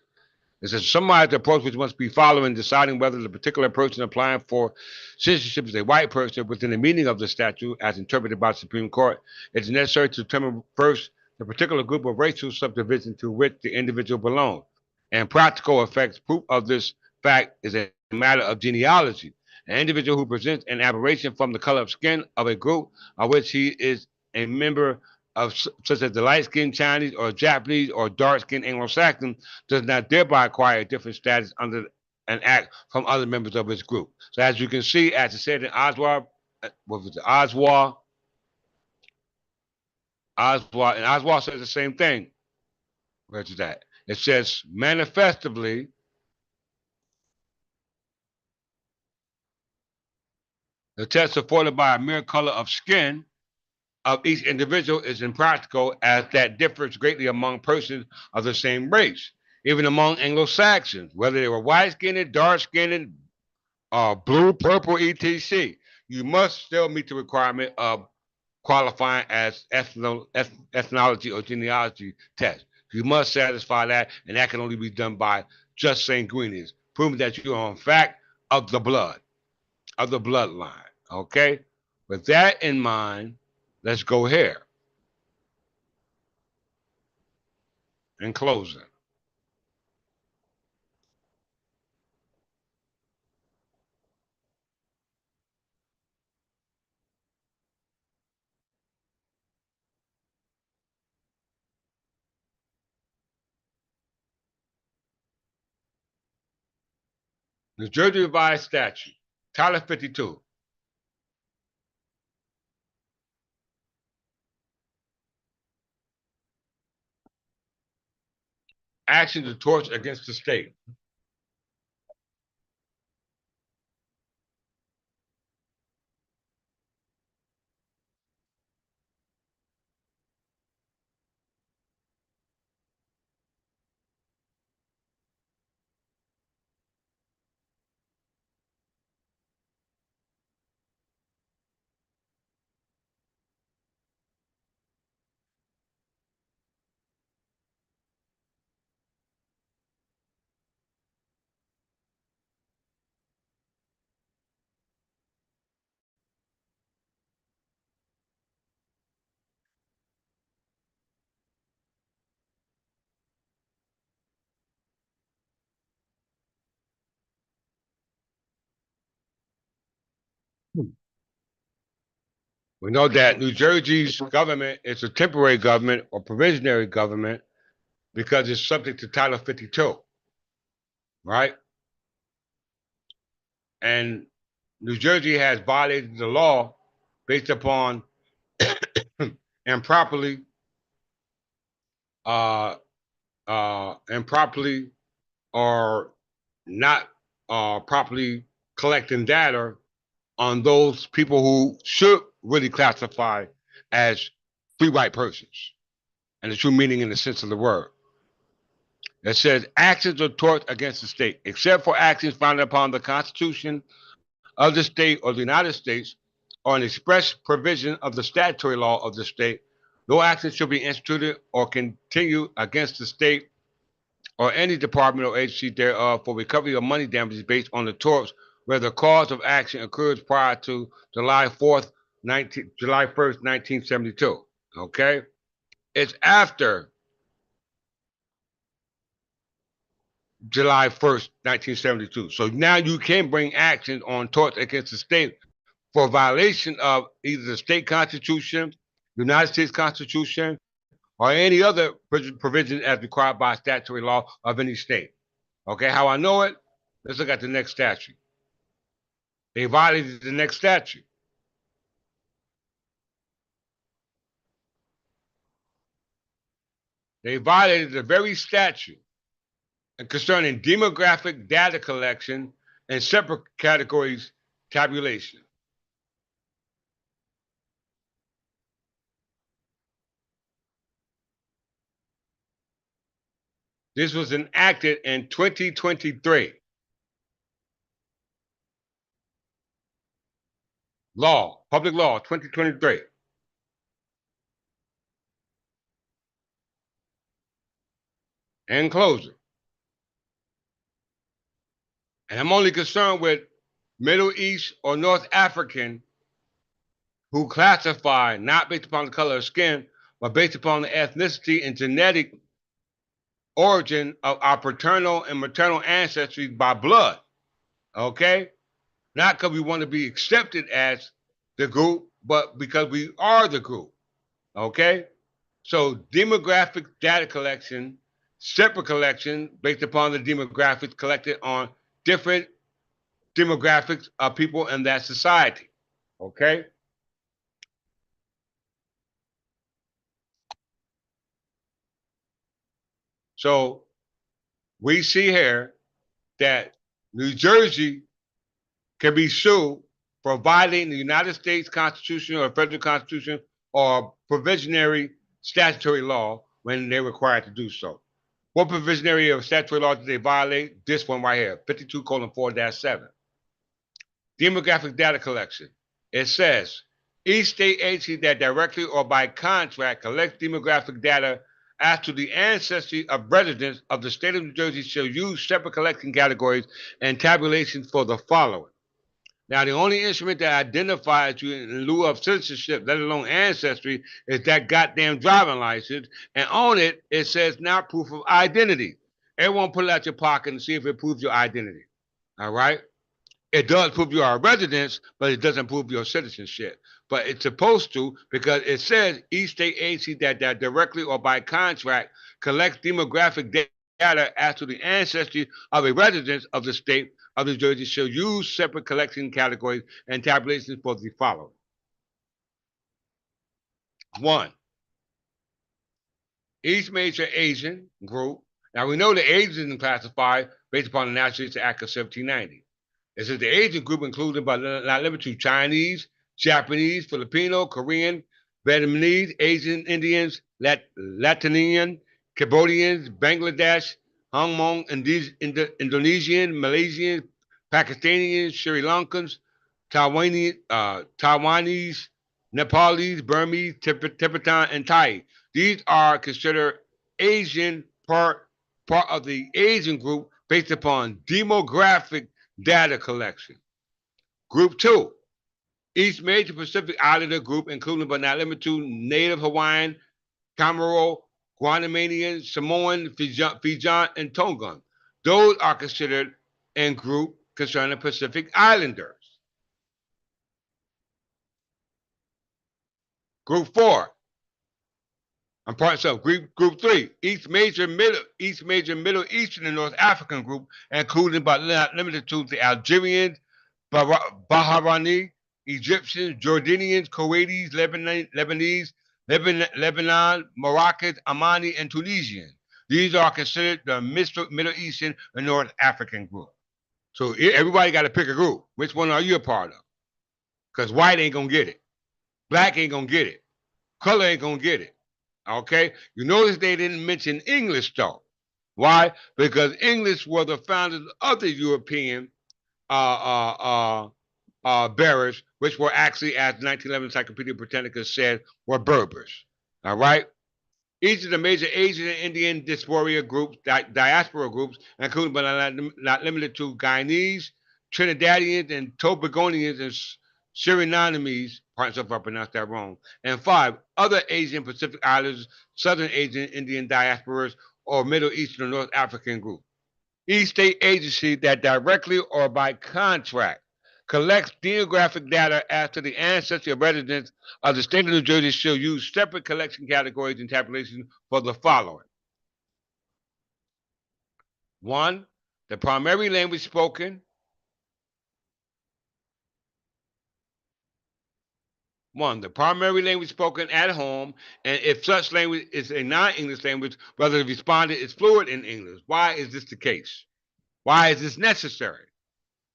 It says summarized approach which must be followed in deciding whether the particular person applying for citizenship is a white person within the meaning of the statute as interpreted by the Supreme Court. It is necessary to determine first the particular group of racial subdivision to which the individual belongs. And practical effects, proof of this fact is a matter of genealogy. An individual who presents an aberration from the color of skin of a group of which he is a member of, such as the light-skinned Chinese or Japanese or dark-skinned Anglo-Saxon, does not thereby acquire a different status under an act from other members of his group. So as you can see, as it said in Oswald, what was it, Oswald, and Oswald says the same thing. Where's that? It says manifestly, the test afforded by a mere color of skin of each individual is impractical as that differs greatly among persons of the same race, even among Anglo-Saxons, whether they were white-skinned, dark-skinned, blue, purple, etc. You must still meet the requirement of qualifying as ethnology or genealogy test. You must satisfy that, and that can only be done by just sanguinis, proving that you are in fact of the blood, of the bloodline. Okay? With that in mind, let's go here in closing. New Jersey Revised Statute, Title 52. Action to torch against the state. We know that New Jersey's government is a temporary government or provisionary government because it's subject to Title 52, right? And New Jersey has violated the law based upon improperly uh, improperly or not properly collecting data on those people who should really classify as free white persons and the true meaning in the sense of the word. It says actions or torts against the state, except for actions founded upon the Constitution of the state or the United States or an express provision of the statutory law of the state, no action shall be instituted or continued against the state or any department or agency thereof for recovery of money damages based on the torts where the cause of action occurs prior to July 4th, July 1st, 1972. Okay? It's after July 1st, 1972. So now you can bring action on torts against the state for violation of either the state constitution, United States Constitution, or any other provision as required by statutory law of any state. Okay, how I know it? Let's look at the next statute. They violated the next statute. They violated the very statute concerning demographic data collection and separate categories tabulation. This was enacted in 2023. Law, public law, 2023. And closing. And I'm only concerned with Middle East or North African who classify not based upon the color of skin, but based upon the ethnicity and genetic origin of our paternal and maternal ancestry by blood. Okay? Not because we want to be accepted as the group, but because we are the group. Okay? So demographic data collection, separate collection based upon the demographics collected on different demographics of people in that society. Okay? So we see here that New Jersey can be sued for violating the United States Constitution or federal constitution or provisionary statutory law when they're required to do so. What provisionary or statutory law did they violate? This one right here, 52:4-7. Demographic data collection. It says each state agency that directly or by contract collects demographic data as to the ancestry of residents of the state of New Jersey shall use separate collecting categories and tabulations for the following. Now, the only instrument that identifies you in lieu of citizenship, let alone ancestry, is that goddamn driving license. And on it, it says not proof of identity. Everyone pull it out your pocket and see if it proves your identity. All right? It does prove you are a resident, but it doesn't prove your citizenship. But it's supposed to because it says each state agency that directly or by contract collects demographic data as to the ancestry of a resident of the state of New Jersey shall use separate collection categories and tabulations for the following. One, each major Asian group. Now we know the Asians classified based upon the National Act of 1790. It says the Asian group included but not limited to Chinese, Japanese, Filipino, Korean, Vietnamese, Asian Indians, Latinian, Cambodians, Bangladesh, Hong Kong, Indonesian, Malaysian, Pakistani, Sri Lankans, Taiwanese, Nepalese, Burmese, Tibetan, and Thai. These are considered Asian part of the Asian group based upon demographic data collection. Group 2, each major Pacific Islander group, including but not limited to Native Hawaiian, Chamorro, Guanamanian, Samoan, Fijian, and Tongan. Those are considered in group concerning Pacific Islanders. Group 4, I'm part of group 3, each major Middle Eastern and North African group, including but not limited to the Algerians, Bahraini, Egyptians, Jordanians, Kuwaitis, Lebanese, Lebanon, Moroccans, Omani, and Tunisians. These are considered the Middle Eastern and North African group. So everybody got to pick a group. Which one are you a part of? Because white ain't going to get it. Black ain't going to get it. Color ain't going to get it. Okay? You notice they didn't mention English, though. Why? Because English were the founders of the European bearers, which were actually, as 1911 Encyclopedia Britannica said, were Berbers. All right? Each of the major Asian and Indian diaspora groups, including but not limited to Guyanese, Trinidadians, and Tobagonians, and Surinamese, pardon if I pronounced that wrong, and 5 other Asian Pacific Islands, Southern Asian Indian diasporas, or Middle Eastern or North African group. Each state agency that directly or by contract collects demographic data as to the ancestry of residents of the state of New Jersey shall use separate collection categories and tabulation for the following. One, the primary language spoken. One, the primary language spoken at home, and if such language is a non-English language, whether the respondent is fluent in English. Why is this the case? Why is this necessary?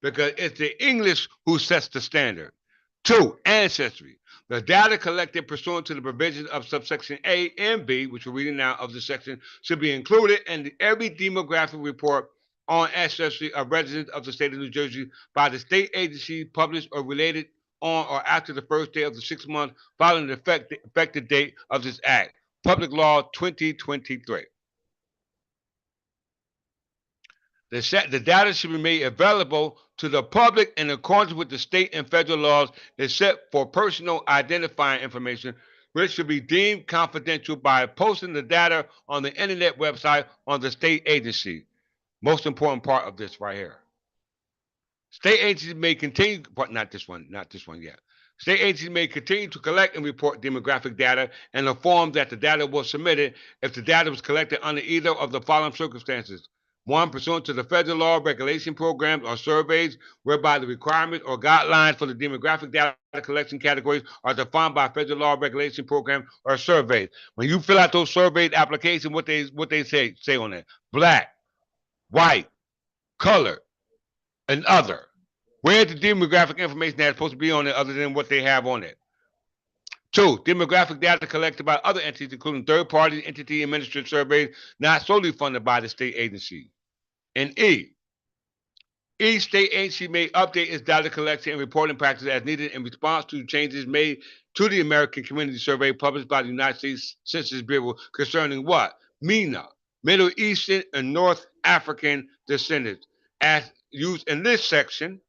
Because it's the English who sets the standard. Two, ancestry. The data collected pursuant to the provisions of subsection A and B, which we're reading now of the section, should be included in every demographic report on ancestry of residents of the state of New Jersey by the state agency published or related on or after the first day of the 6th month following the effective date of this act. Public Law 2023. The data should be made available to the public in accordance with the state and federal laws, except for personal identifying information, which should be deemed confidential by posting the data on the internet website on the state agency. Most important part of this right here. State agencies may continue, but not this one yet. State agencies may continue to collect and report demographic data in the form that the data was submitted if the data was collected under either of the following circumstances. One, pursuant to the federal law, regulation programs, or surveys whereby the requirements or guidelines for the demographic data collection categories are defined by federal law, regulation program, or surveys. When you fill out those surveyed applications, what they say on it? Black, white, colored, and other. Where's the demographic information that's supposed to be on it other than what they have on it? Two, demographic data collected by other entities, including third-party entity administered surveys not solely funded by the state agency. And E, each state agency may update its data collection and reporting practices as needed in response to changes made to the American Community Survey published by the United States Census Bureau concerning what? MENA, Middle Eastern and North African descendants, as used in this section.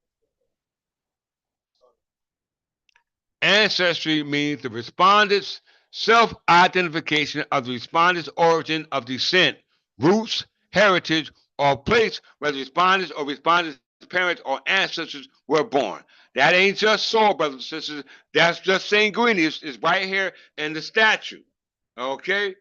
Ancestry means the respondent's self-identification of the respondent's origin of descent, roots, heritage, or place where the respondents or respondent's parents or ancestors were born. That ain't just soul, brothers and sisters. That's just Sanguinis. It's right here in the statute. Okay?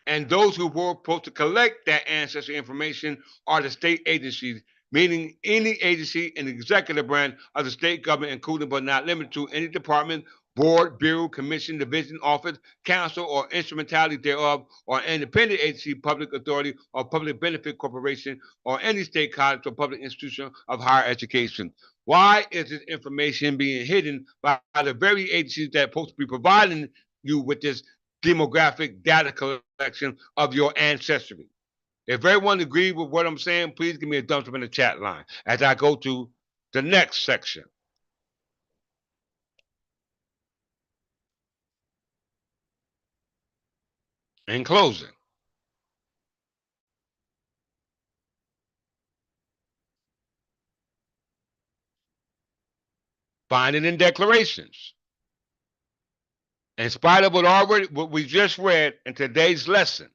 And those who were supposed to collect that ancestry information are the state agencies, meaning any agency in the executive branch of the state government, including but not limited to any department, board, bureau, commission, division, office, council, or instrumentality thereof, or independent agency, public authority, or public benefit corporation, or any state college or public institution of higher education. Why is this information being hidden by the very agencies that are supposed to be providing you with this demographic data collection of your ancestry? If everyone agrees with what I'm saying, please give me a thumbs up in the chat line as I go to the next section. In closing, finding in declarations. In spite of what we just read in today's lesson,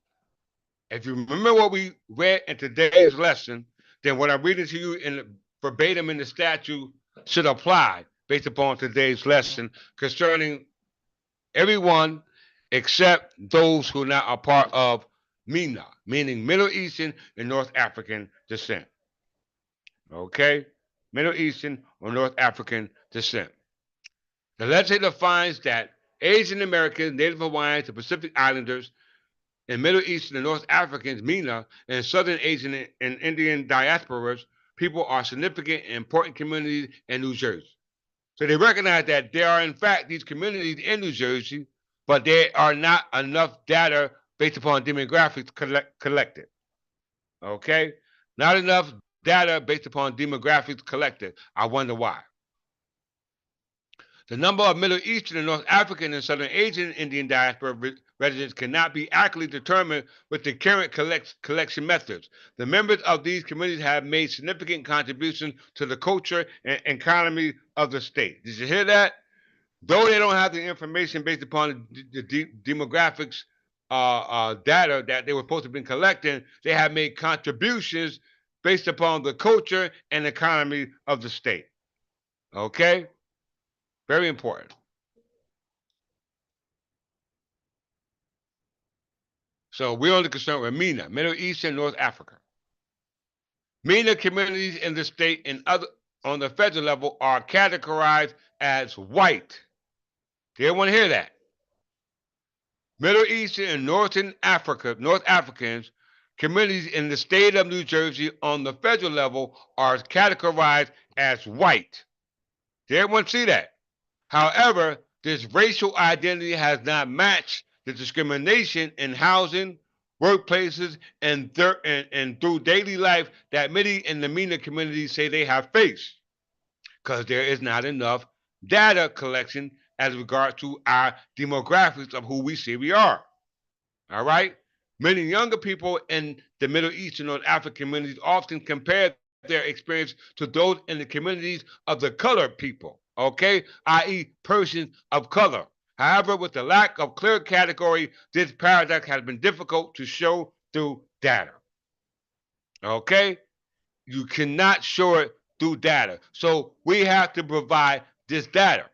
if you remember what we read in today's lesson, then what I'm reading to you in verbatim in the statute should apply based upon today's lesson concerning everyone except those who now are part of MENA, meaning Middle Eastern and North African descent. Okay? Middle Eastern or North African descent. The legislature finds that Asian Americans, Native Hawaiians, and Pacific Islanders, and Middle Eastern and North Africans, MENA, and Southern Asian and Indian diasporas, people are significant and important communities in New Jersey. So they recognize that there are, in fact, these communities in New Jersey, but there are not enough data based upon demographics collected. Okay? Not enough data based upon demographics collected. I wonder why. The number of Middle Eastern and North African and Southern Asian Indian diaspora residents cannot be accurately determined with the current collection methods. The members of these communities have made significant contributions to the culture and economy of the state. Did you hear that? Though they don't have the information based upon the demographics data that they were supposed to have been collecting, they have made contributions based upon the culture and economy of the state. Okay? Very important. So we're only concerned with MENA, Middle East and North Africa. MENA communities in the state and other on the federal level are categorized as white. They want to hear that. Middle Eastern and North Africans communities in the state of New Jersey on the federal level are categorized as white. Did everyone see that? However, this racial identity has not matched the discrimination in housing, workplaces, and through daily life that many in the MENA community say they have faced, because there is not enough data collection as regards to our demographics of who we say we are. All right? Many younger people in the Middle East and North African communities often compare their experience to those in the communities of the colored people, okay, i.e., persons of color. However, with the lack of clear category, this paradox has been difficult to show through data. Okay? You cannot show it through data. So we have to provide this data.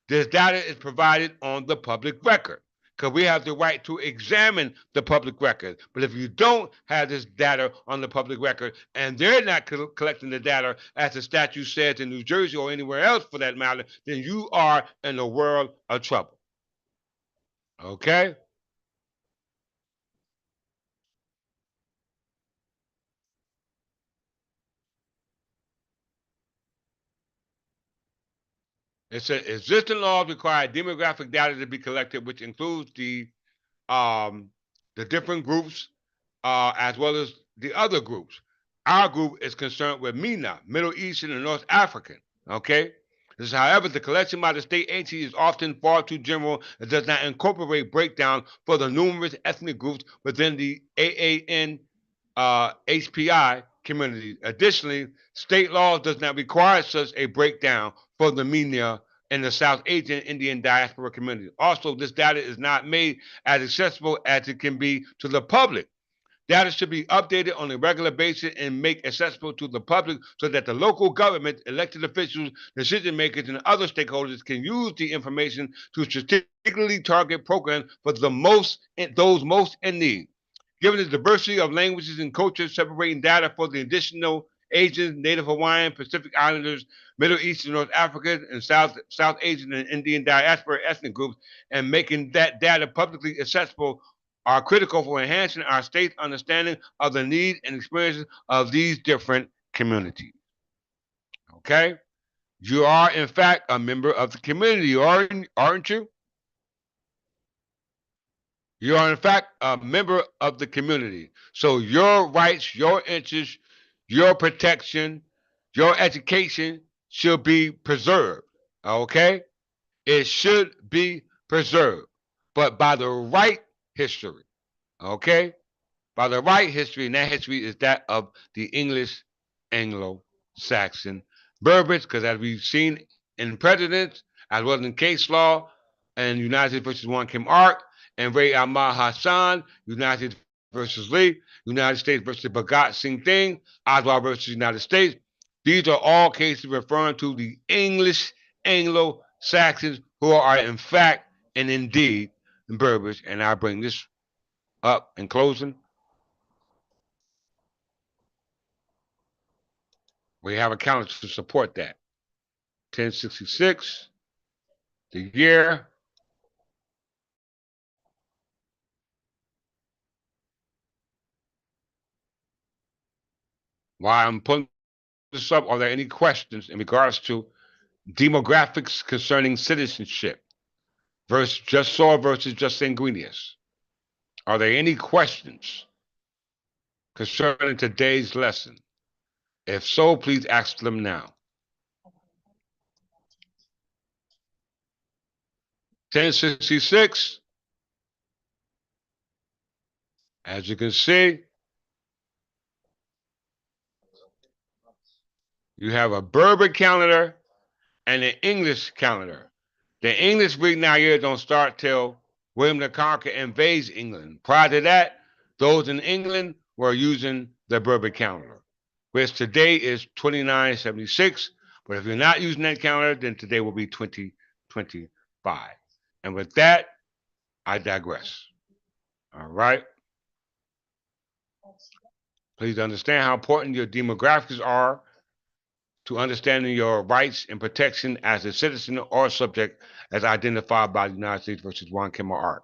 This data is provided on the public record because we have the right to examine the public record. But if you don't have this data on the public record and they're not collecting the data as the statute says in New Jersey or anywhere else for that matter, then you are in a world of trouble. Okay? It says existing laws require demographic data to be collected, which includes the different groups as well as the other groups. Our group is concerned with MENA, Middle Eastern and North African. Okay? This, however, the collection by the state agency is often far too general and does not incorporate breakdown for the numerous ethnic groups within the AAN HPI community. Additionally, state law does not require such a breakdown for the MENA and the South Asian Indian diaspora community. Also, this data is not made as accessible as it can be to the public. Data should be updated on a regular basis and made accessible to the public so that the local government, elected officials, decision makers, and other stakeholders can use the information to strategically target programs for those most in need. Given the diversity of languages and cultures, separating data for the additional Asians, Native Hawaiian, Pacific Islanders, Middle Eastern, North African, and South Asian and Indian diaspora ethnic groups, and making that data publicly accessible are critical for enhancing our state's understanding of the needs and experiences of these different communities. Okay? You are, in fact, a member of the community, aren't you? You are, in fact, a member of the community. So your rights, your interests, your protection, your education should be preserved. Okay? It should be preserved, but by the right history. Okay? By the right history, and that history is that of the English Anglo-Saxon Berbers, because as we've seen in precedents, as well as in case law, and United States versus Juan Kim Ark, and Ray Ahmad Hassan, United States versus Lee, United States versus Bhagat Singh Thing, Oswald versus United States. These are all cases referring to the English Anglo-Saxons who are in fact and indeed Berbers. And I bring this up in closing. We have accounts to support that. 1066, the year. While I'm putting this up, are there any questions in regards to demographics concerning citizenship versus just Saw versus just Sanguinis? Are there any questions concerning today's lesson? If so, please ask them now. 1066, as you can see, you have a Berber calendar and an English calendar. The English reading year don't start till William the Conqueror invades England. Prior to that, those in England were using the Berber calendar. which today is 2976. But if you're not using that calendar, then today will be 2025. And with that, I digress. All right. Please understand how important your demographics are to understanding your rights and protection as a citizen or subject as identified by the United States versus Juan Kim Art.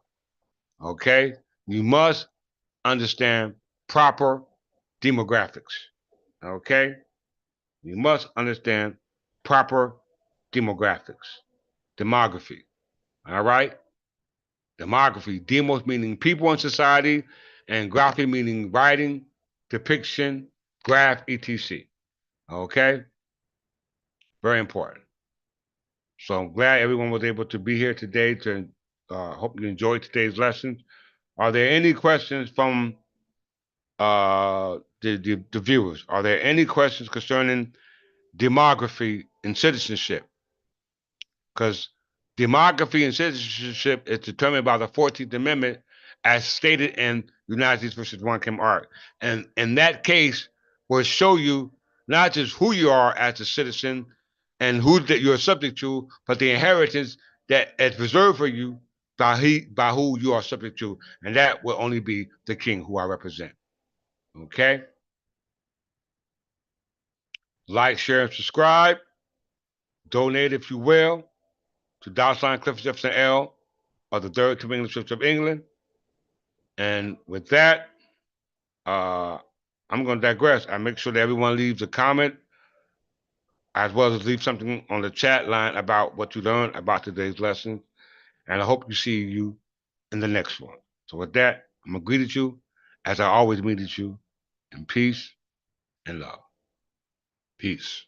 Okay? You must understand proper demographics. Okay? You must understand proper demographics. Demography. All right? Demography. Demos meaning people in society, and graphy meaning writing, depiction, graph, etc. Okay? Very important. So I'm glad everyone was able to be here today to hope you enjoyed today's lesson. Are there any questions from the viewers? Are there any questions concerning demography and citizenship? Because demography and citizenship is determined by the 14th Amendment as stated in United States versus One Kim Art. And in that case, will show you not just who you are as a citizen and who that you're subject to, but the inheritance that is reserved for you by who you are subject to. And that will only be the king who I represent. Okay? Like, share, and subscribe. Donate if you will to Clifford Jefferson L of the Third to English Church of England. And with that, I'm going to digress. I make sure that everyone leaves a comment as well as leave something on the chat line about what you learned about today's lesson. And I hope you see you in the next one. So with that, I'm going to greet you as I always greet you in peace and love. Peace.